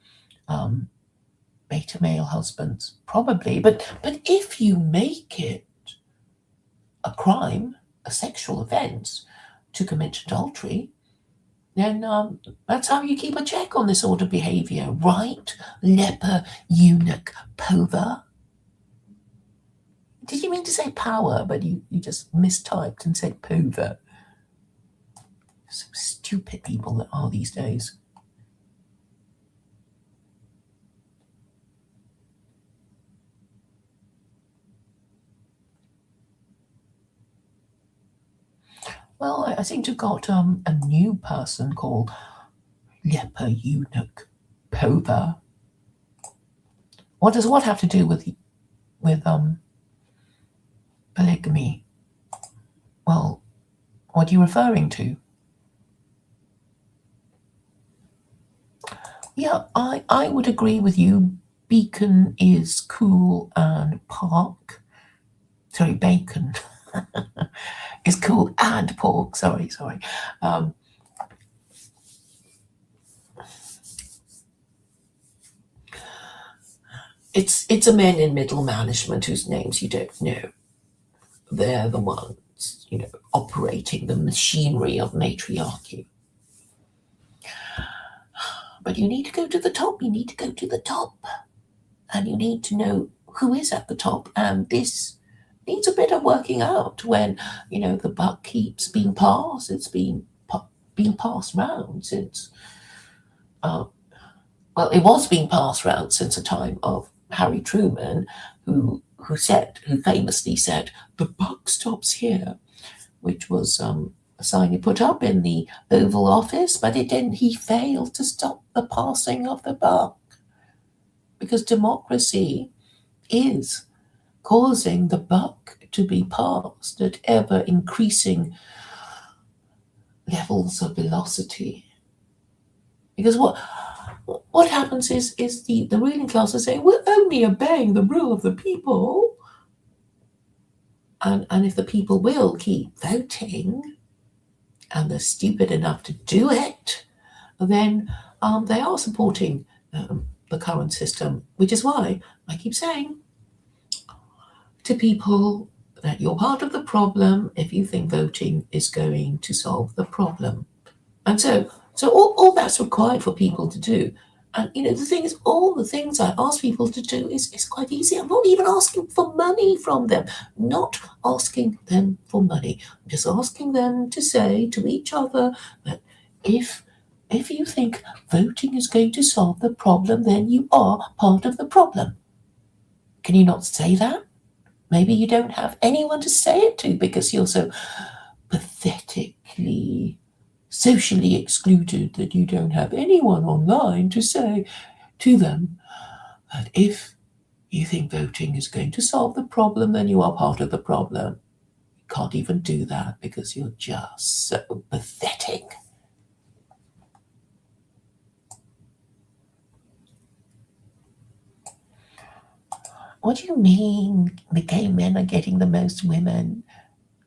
male husbands, probably. But if you make it a crime, a sexual offence, to commit adultery, then that's how you keep a check on this sort of behaviour, right? Leper, eunuch, pover. Did you mean to say power, but you just mistyped and said pover? So stupid people that are these days. Well, I seem to have got a new person called leper, eunuch, pover. What does what have to do with polygamy? Well, what are you referring to? Yeah, I would agree with you. Beacon is cool and pork. Sorry, bacon is cool and pork. Sorry. It's a men in middle management whose names you don't know. They're the ones, you know, operating the machinery of matriarchy. But you need to go to the top. You need to go to the top. And you need to know who is at the top. And this needs a bit of working out when, you know, the buck keeps being passed. It's been passed round since, well, it was being passed round since the time of Harry Truman, who famously said, the buck stops here, which was a sign he put up in the Oval Office, but he failed to stop the passing of the buck. Because democracy is causing the buck to be passed at ever increasing levels of velocity. Because what happens is the ruling class is saying, we're only obeying the rule of the people. And if the people will keep voting and they're stupid enough to do it, then they are supporting the current system, which is why I keep saying to people that you're part of the problem if you think voting is going to solve the problem. And so all that's required for people to do. And you know, the thing is, all the things I ask people to do is quite easy. I'm not even asking for money from them. Not asking them for money. I'm just asking them to say to each other that if you think voting is going to solve the problem, then you are part of the problem. Can you not say that? Maybe you don't have anyone to say it to because you're so pathetically socially excluded that you don't have anyone online to say, to them that if you think voting is going to solve the problem, then you are part of the problem. You can't even do that because you're just so pathetic. What do you mean the gay men are getting the most women?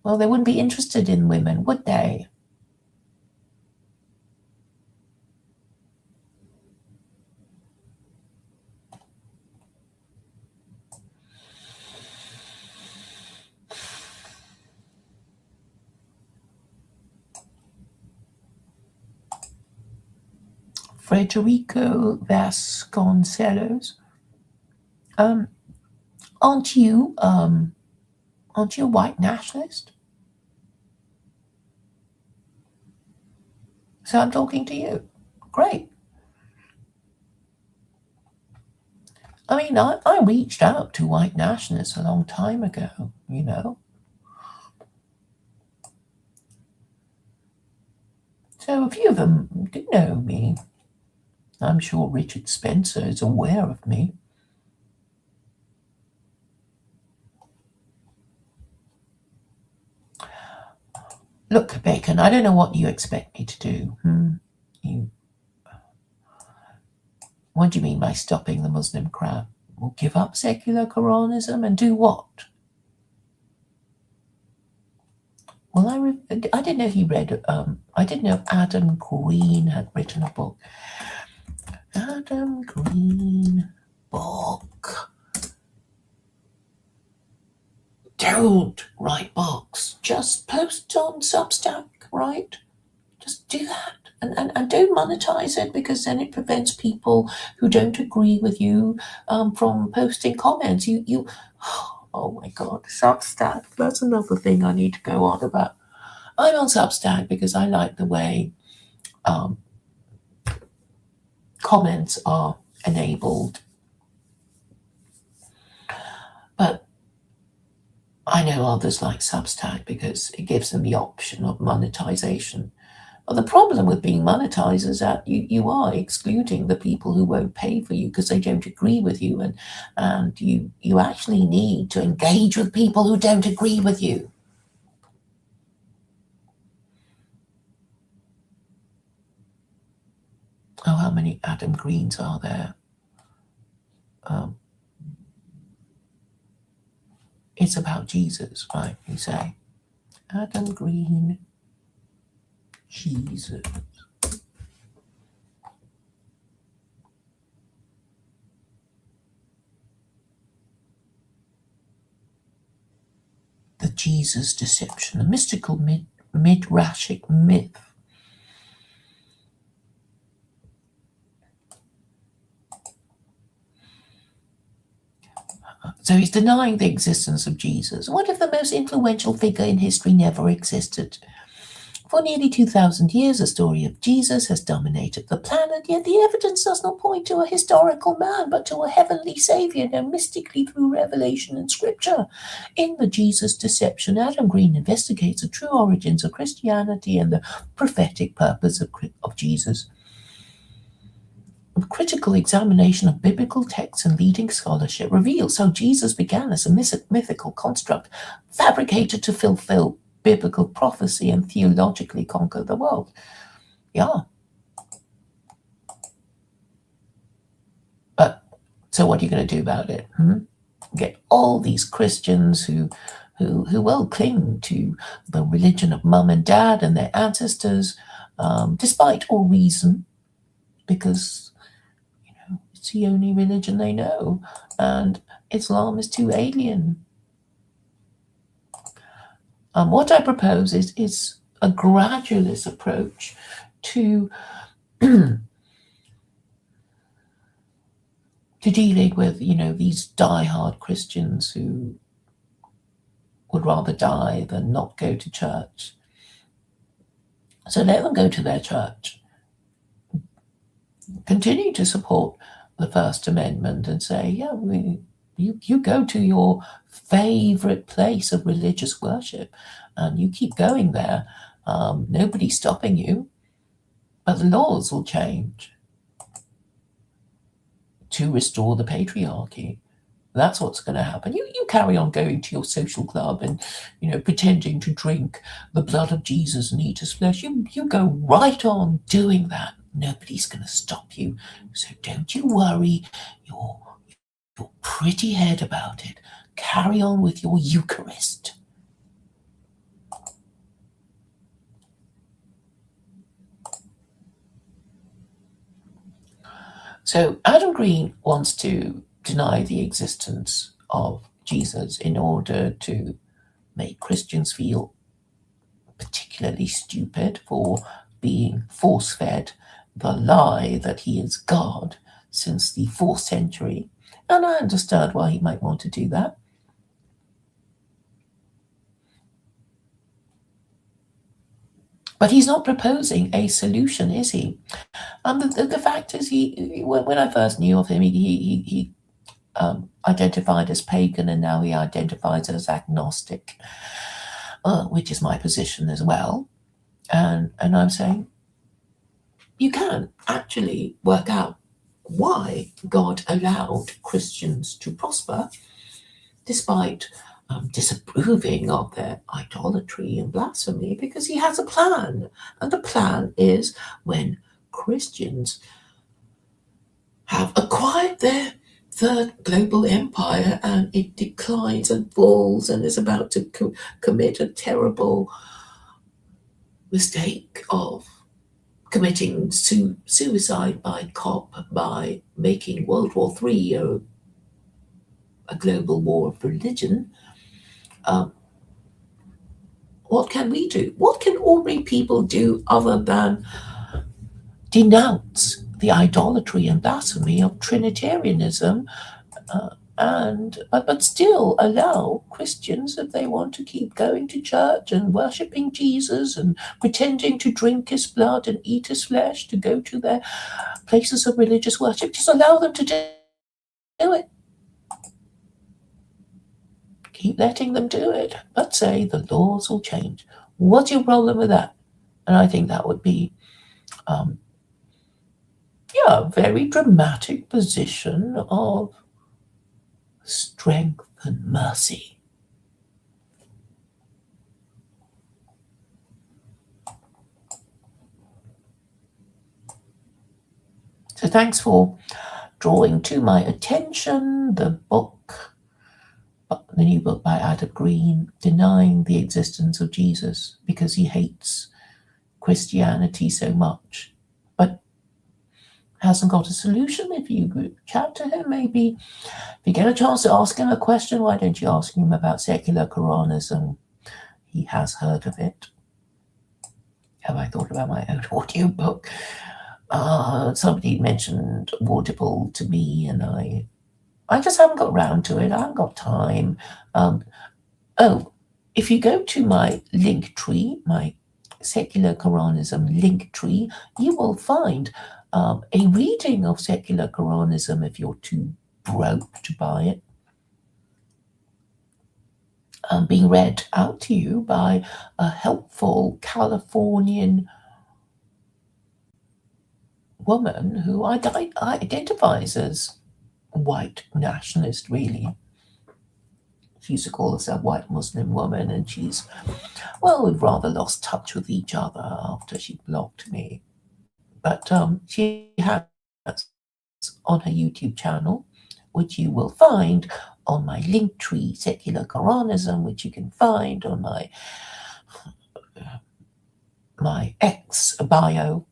Well, they wouldn't be interested in women, would they? Federico Vasconcelos, aren't you a white nationalist? So I'm talking to you. Great. I mean, I reached out to white nationalists a long time ago, you know. So a few of them do know me. I'm sure Richard Spencer is aware of me. Look, Bacon, I don't know what you expect me to do. What do you mean by stopping the Muslim crowd? We'll give up secular Quranism and do what? Well, I didn't know he read. I didn't know Adam Green had written a book. Adam Green book. Don't write books. Just post on Substack, right? Just do that. And don't monetize it, because then it prevents people who don't agree with you from posting comments. You oh my god, Substack. That's another thing I need to go on about. I'm on Substack because I like the way comments are enabled. But I know others like Substack because it gives them the option of monetization. Well, the problem with being monetized is that you are excluding the people who won't pay for you because they don't agree with you, and you actually need to engage with people who don't agree with you. Oh, how many Adam Greens are there? It's about Jesus, right? You say Adam Green, Jesus. The Jesus deception, a mystical midrashic myth. So he's denying the existence of Jesus. What if the most influential figure in history never existed? For nearly 2,000 years, the story of Jesus has dominated the planet, yet the evidence does not point to a historical man, but to a heavenly Saviour known mystically through revelation and Scripture. In The Jesus Deception, Adam Green investigates the true origins of Christianity and the prophetic purpose of Jesus. A critical examination of biblical texts and leading scholarship reveals how Jesus began as a mythical construct fabricated to fulfill biblical prophecy and theologically conquer the world. Yeah. But so what are you going to do about it? Get all these Christians who will cling to the religion of mum and dad and their ancestors, despite all reason, because it's the only religion they know, and Islam is too alien. What I propose is a gradualist approach to dealing with these die-hard Christians who would rather die than not go to church. So let them go to their church. Continue to support the First Amendment and say, you go to your favorite place of religious worship and you keep going there. Nobody's stopping you, but the laws will change. to restore the patriarchy. That's what's going to happen. You carry on going to your social club and, pretending to drink the blood of Jesus and eat his flesh. You go right on doing that. Nobody's going to stop you. So don't you worry your pretty head about it. Carry on with your Eucharist. So Adam Green wants to deny the existence of Jesus in order to make Christians feel particularly stupid for being force-fed the lie that he is God since the 4th century. And I understand why he might want to do that. But he's not proposing a solution, is he? The fact is, when I first knew of him, he identified as pagan, and now he identifies as agnostic, which is my position as well. And I'm saying you can actually work out why God allowed Christians to prosper despite disapproving of their idolatry and blasphemy, because he has a plan. And the plan is when Christians have acquired their third global empire and it declines and falls and is about to commit a terrible mistake of committing suicide by making World War III a global war of religion, what can we do? What can ordinary people do other than denounce the idolatry and blasphemy of Trinitarianism, but still allow Christians, if they want to keep going to church and worshipping Jesus and pretending to drink his blood and eat his flesh, to go to their places of religious worship, just allow them to do it. Keep letting them do it, but say the laws will change. What's your problem with that? And I think that would be a very dramatic position of strength and mercy. So thanks for drawing to my attention the new book by Adam Green, Denying the Existence of Jesus, because he hates Christianity so much, but hasn't got a solution. If you chat to him, maybe if you get a chance to ask him a question, why don't you ask him about secular Quranism? He has heard of it. Have I thought about my own audio book? Somebody mentioned Audible to me, and I just haven't got around to it. I haven't got time. If you go to my link tree, my secular Quranism link tree, you will find a reading of secular Quranism if you're too broke to buy it, being read out to you by a helpful Californian woman who identifies as white nationalist, really. She used to call herself a white Muslim woman, and we've rather lost touch with each other after she blocked me. But she has on her YouTube channel, which you will find on my link tree, Secular Quranism, which you can find on my X bio.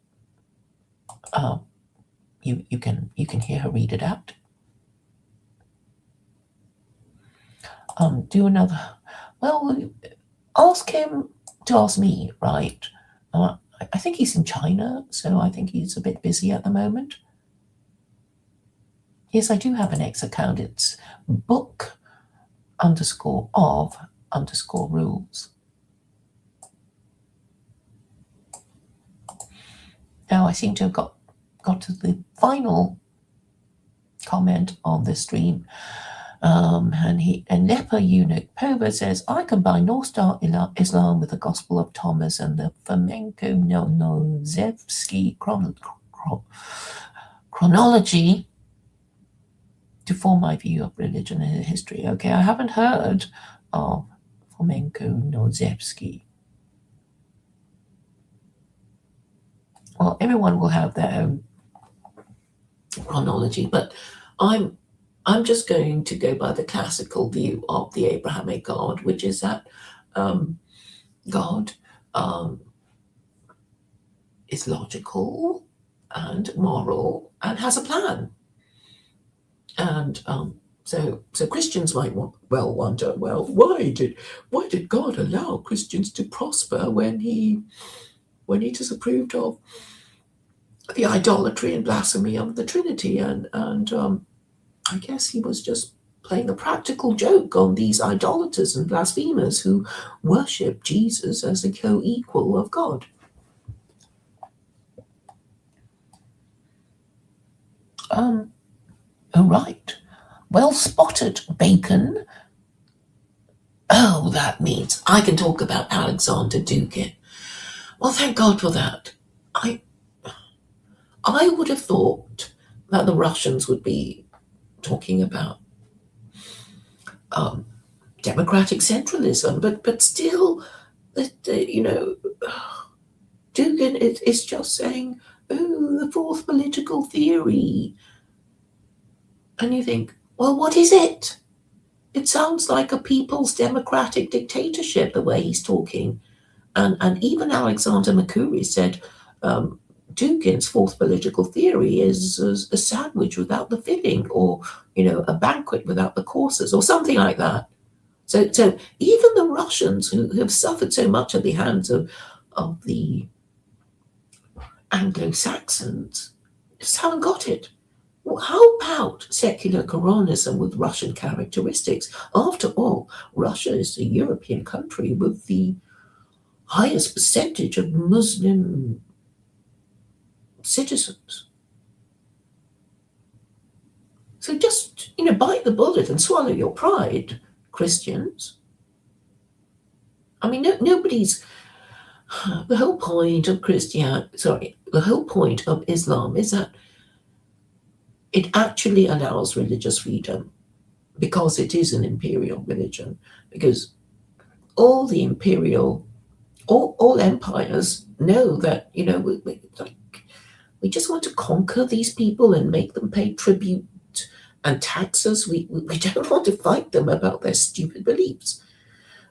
You can hear her read it out. Do another. Well, ask him to ask me, right? I think he's in China, so I think he's a bit busy at the moment. Yes, I do have an X account. It's book_of_rules. Now I seem to have got to the final comment on this stream. And Leper Eunuch Pova says, I combine North Star Islam with the Gospel of Thomas and the Fomenko-Nozevsky chronology to form my view of religion and history. Okay, I haven't heard of Fomenko nor Zebski. Well, everyone will have their own chronology, but I'm just going to go by the classical view of the Abrahamic God, which is that God is logical and moral and has a plan. And so Christians might wonder, well, why did God allow Christians to prosper when he disapproved of the idolatry and blasphemy of the Trinity? And I guess he was just playing a practical joke on these idolaters and blasphemers who worship Jesus as a co-equal of God. Oh, right. Well spotted, Bacon. Oh, that means I can talk about Alexander Dugin. Well, thank God for that. I would have thought that the Russians would be talking about democratic centralism, but still, Dugin is just saying, oh, the fourth political theory. And you think, well, what is it? It sounds like a people's democratic dictatorship, the way he's talking. And even Alexander Mercouris said Dugin's fourth political theory is a sandwich without the filling, or a banquet without the courses, or something like that. So even the Russians, who have suffered so much at the hands of the Anglo-Saxons, just haven't got it. Well, how about secular Quranism with Russian characteristics? After all, Russia is a European country with the highest percentage of Muslim citizens. So just, bite the bullet and swallow your pride, Christians. I mean, nobody's... The whole point of the whole point of Islam is that it actually allows religious freedom because it is an imperial religion. Because all the all empires know that, we just want to conquer these people and make them pay tribute and taxes. We don't want to fight them about their stupid beliefs,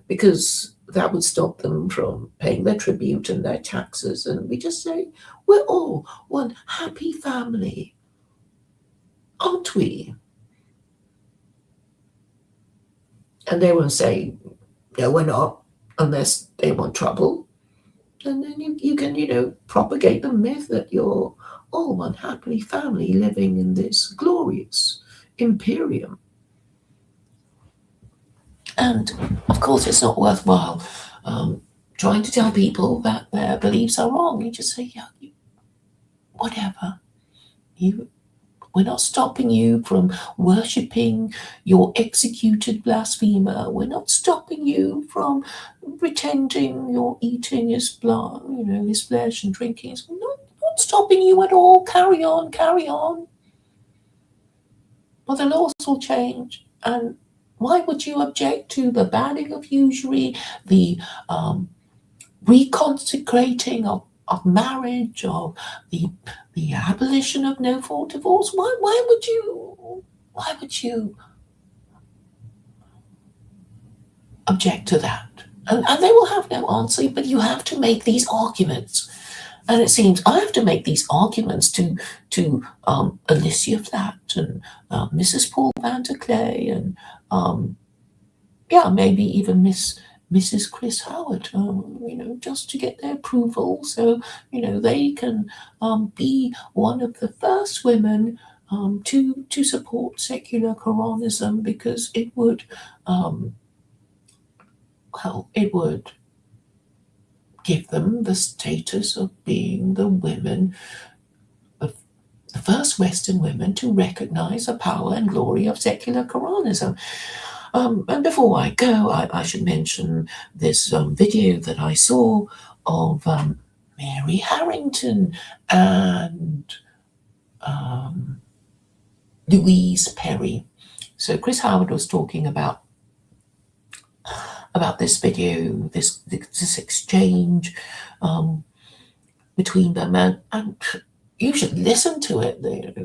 because that would stop them from paying their tribute and their taxes. And we just say, we're all one happy family, aren't we? And they won't say, no, we're not, unless they want trouble. And then you can, propagate the myth that you're all one happy family living in this glorious imperium. And, of course, it's not worthwhile trying to tell people that their beliefs are wrong. You just say, yeah, whatever. We're not stopping you from worshipping your executed blasphemer. We're not stopping you from pretending you're eating his blood, his flesh, and drinking. We're not stopping you at all. Carry on, carry on. But the laws will change. And why would you object to the banning of usury, the reconsecrating of marriage, of the abolition of no-fault divorce? Why would you object to that? And they will have no answer, but you have to make these arguments. And it seems I have to make these arguments to Alicia Flatt and Mrs. Paul Van der Clay and maybe even Mrs. Chris Howard, just to get their approval, so they can be one of the first women to support secular Quranism, because it would give them the status of being the first Western women to recognize the power and glory of secular Quranism. And before I go, I should mention this video that I saw of Mary Harrington and Louise Perry. So Chris Howard was talking about this video, this exchange between them, and you should listen to it.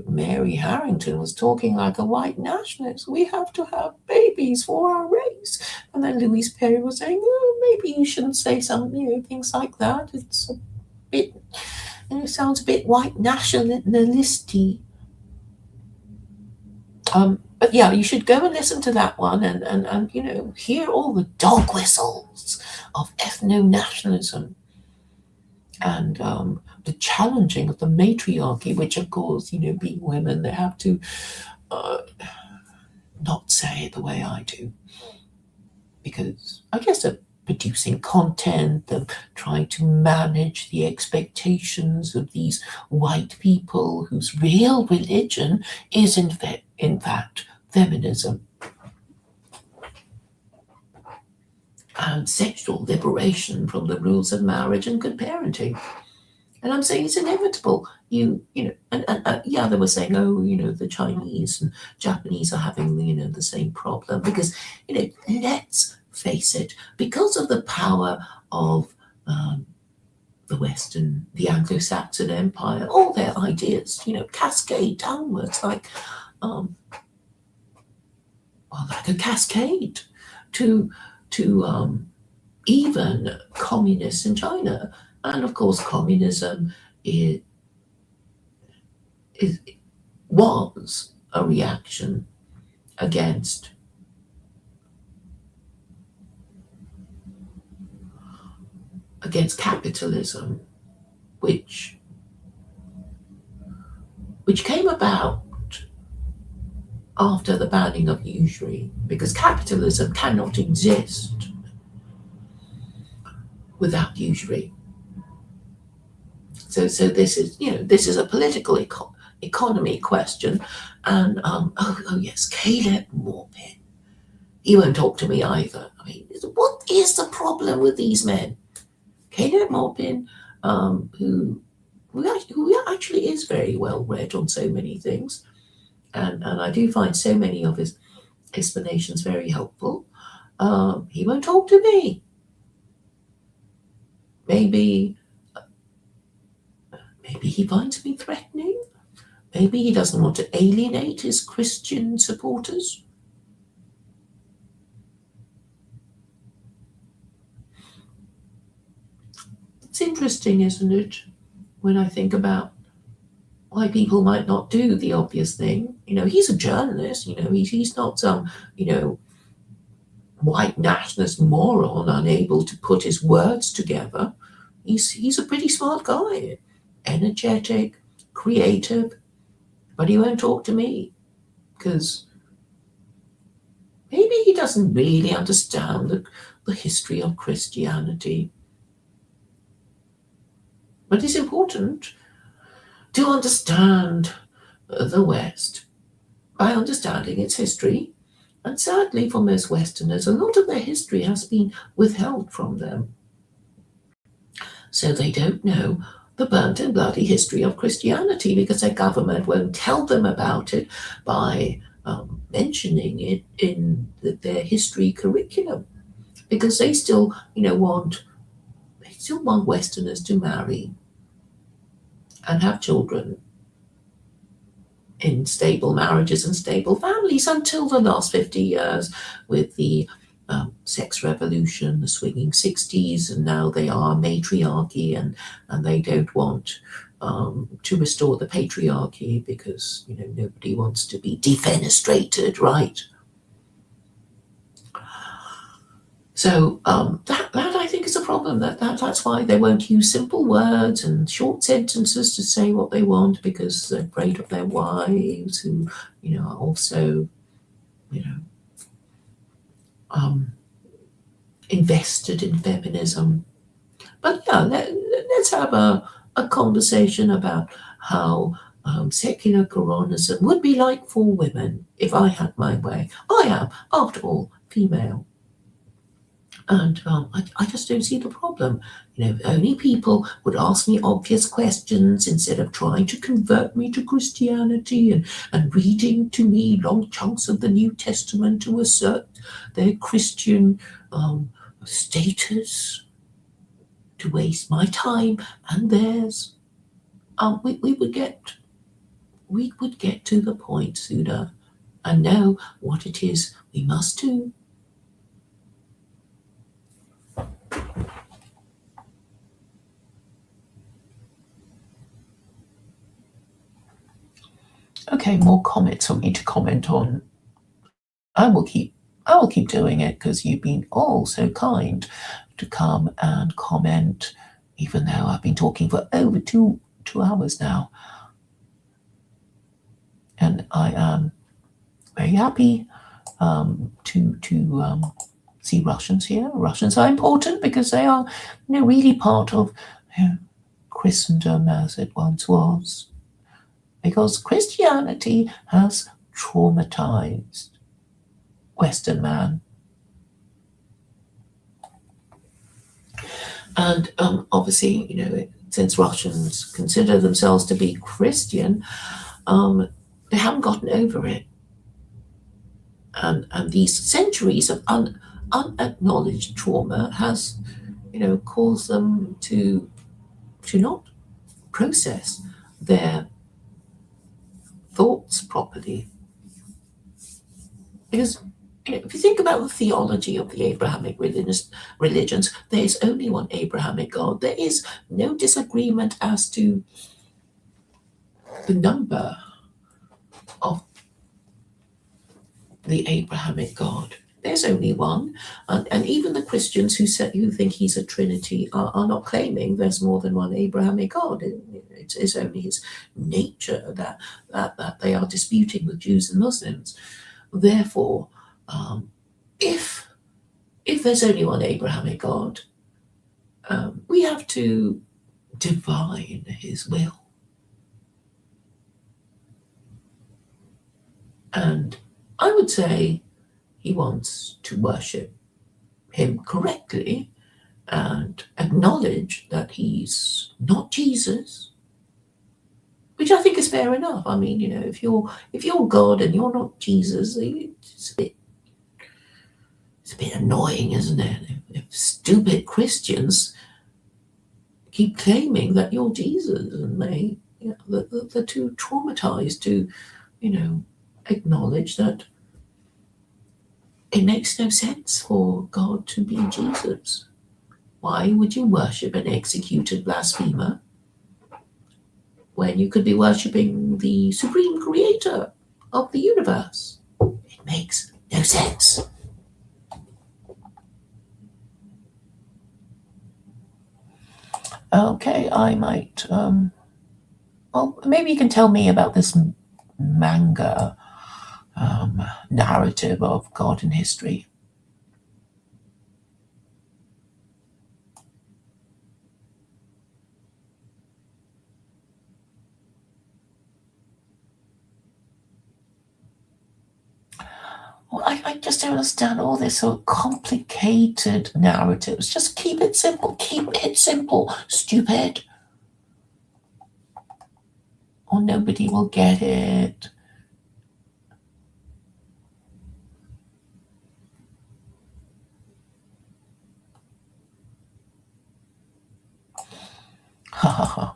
Mary Harrington was talking like a white nationalist. We have to have babies for our race. And then Louise Perry was saying, oh, maybe you shouldn't say some, things like that. It's a bit, it sounds a bit white nationalisty. But yeah, you should go and listen to that one and hear all the dog whistles of ethno-nationalism and the challenging of the matriarchy, which of course, being women, they have to not say it the way I do. Because I guess they're producing content, they're trying to manage the expectations of these white people whose real religion is in fact feminism and sexual liberation from the rules of marriage and good parenting. And I'm saying it's inevitable. Yeah, they were saying, the Chinese and Japanese are having, the same problem because, let's face it, because of the power of the Anglo-Saxon Empire, all their ideas, cascade downwards like a cascade to even communists in China. And of course, communism was a reaction against capitalism, which came about after the banning of usury, because capitalism cannot exist without usury. So this is a political economy question, and oh yes, Caleb Morpin. He won't talk to me either. I mean, what is the problem with these men? Caleb Morpin, who actually is very well read on so many things, and I do find so many of his explanations very helpful. He won't talk to me. Maybe he finds me threatening. Maybe he doesn't want to alienate his Christian supporters. It's interesting, isn't it, when I think about why people might not do the obvious thing. He's a journalist. He's not some, white nationalist moron unable to put his words together. He's a pretty smart guy, energetic, creative, but he won't talk to me because maybe he doesn't really understand the history of Christianity. But it's important to understand the West by understanding its history. And sadly, for most Westerners, a lot of their history has been withheld from them. So they don't know the burnt and bloody history of Christianity because their government won't tell them about it by mentioning it in their history curriculum, because they still, want Westerners to marry and have children in stable marriages and stable families until the last 50 years with the sex revolution, the swinging 60s, and now they are matriarchy, and they don't want to restore the patriarchy because nobody wants to be defenestrated, right? So that I think is a problem. That's why they won't use simple words and short sentences to say what they want, because they're afraid of their wives, who are also invested in feminism. But yeah, let's have a conversation about how secular Quranism would be like for women if I had my way. I am, after all, female. And I just don't see the problem. Only people would ask me obvious questions instead of trying to convert me to Christianity and reading to me long chunks of the New Testament to assert their Christian status, to waste my time and theirs. We would get to the point sooner and know what it is we must do. Okay, more comments for me to comment on. I will keep doing it because you've been all so kind to come and comment, even though I've been talking for over two hours now. And I am very happy to see Russians here. Russians are important because they are, really part of Christendom as it once was. Because Christianity has traumatized Western man. And obviously, since Russians consider themselves to be Christian, they haven't gotten over it. And these centuries of unacknowledged trauma has, caused them to not process their thoughts properly. Because if you think about the theology of the Abrahamic religions, there is only one Abrahamic God. There is no disagreement as to the number of the Abrahamic God. There's only one. And even the Christians who think he's a Trinity are not claiming there's more than one Abrahamic God. It's only his nature that they are disputing with Jews and Muslims. Therefore, if there's only one Abrahamic God, we have to divine his will. And I would say he wants to worship him correctly and acknowledge that he's not Jesus, which I think is fair enough. I mean, if you're God and you're not Jesus, it's a bit annoying, isn't it? If stupid Christians keep claiming that you're Jesus, and they're too traumatized to, acknowledge that it makes no sense for God to be Jesus. Why would you worship an executed blasphemer when you could be worshipping the supreme creator of the universe? It makes no sense. Okay, I might. Well, maybe you can tell me about this manga narrative of God and history. Well, I just don't understand all this sort of complicated narratives. Just keep it simple. Keep it simple, stupid. Or nobody will get it. Ha ha ha.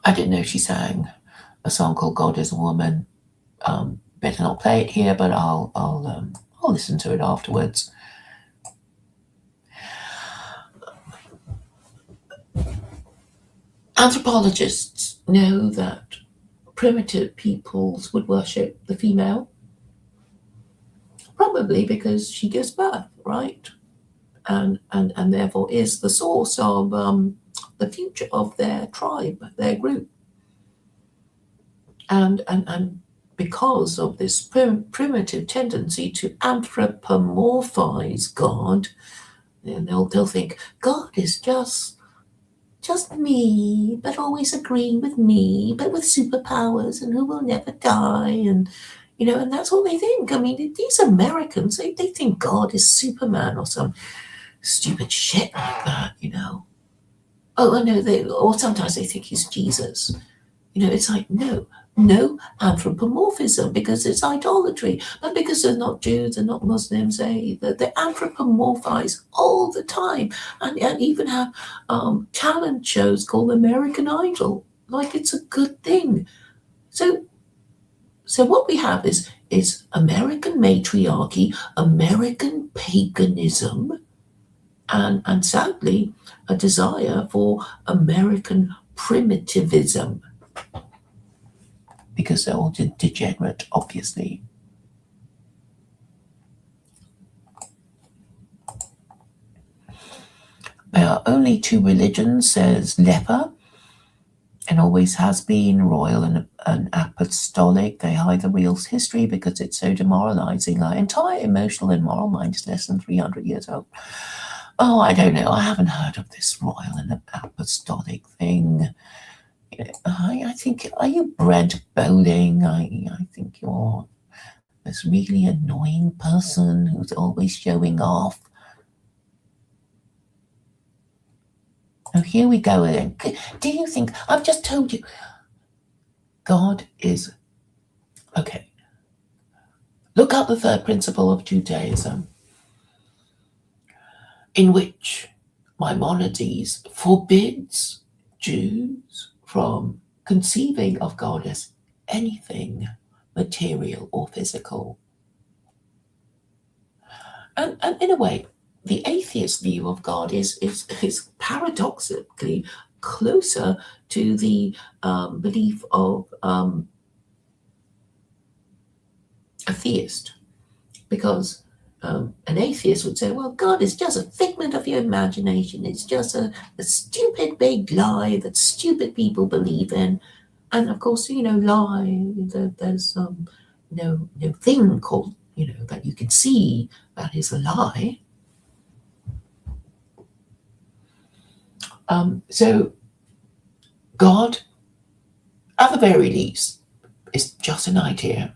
I didn't know she sang a song called God is a Woman. Better not play it here, but I'll listen to it afterwards. Anthropologists know that primitive peoples would worship the female, probably because she gives birth, right? And therefore is the source of the future of their tribe, their group. And because of this primitive tendency to anthropomorphize God, then they'll think God is just me, but always agreeing with me, but with superpowers and who will never die. And and that's what they think. I mean, these Americans, they think God is Superman or some stupid shit like that. Oh, no, or sometimes they think he's Jesus. It's like, no anthropomorphism, because it's idolatry. But because they're not Jews, they're not Muslims, they anthropomorphize all the time, and even have talent shows called American Idol, like it's a good thing. So what we have is American matriarchy, American paganism, and sadly a desire for American primitivism, because they're all degenerate, obviously. There are only two religions, says Leper, and always has been, royal and apostolic. They hide the real history because it's so demoralizing. Our entire emotional and moral mind is less than 300 years old. Oh, I don't know. I haven't heard of this royal and apostolic thing. I think, are you Brent Bowling? I think you're this really annoying person who's always showing off. Oh, here we go again. Do you think, I've just told you, God is, okay. Look up the third principle of Judaism, in which Maimonides forbids Jews from conceiving of God as anything material or physical. And in a way, the atheist view of God is paradoxically closer to the belief of a theist, because an atheist would say, well, God is just a figment of your imagination. It's just a stupid big lie that stupid people believe in. And of course, lie, there's no thing called, that you can see that is a lie. So God, at the very least, is just an idea.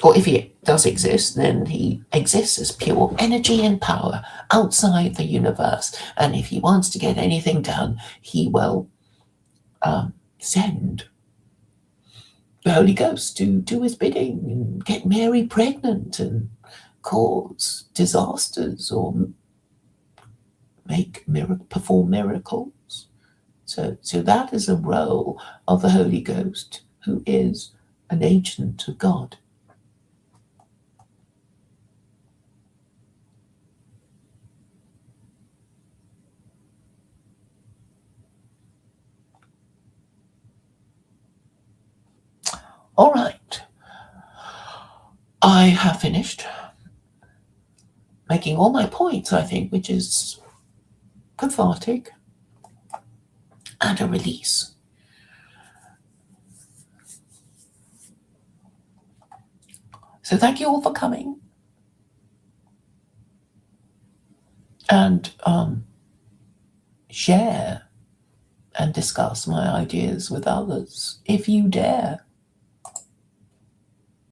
Or if he does exist, then he exists as pure energy and power outside the universe. And if he wants to get anything done, he will send the Holy Ghost to do his bidding and get Mary pregnant and cause disasters or perform miracles. So that is a role of the Holy Ghost, who is an agent of God. All right. I have finished making all my points, I think, which is cathartic and a release. So thank you all for coming. And share and discuss my ideas with others, if you dare.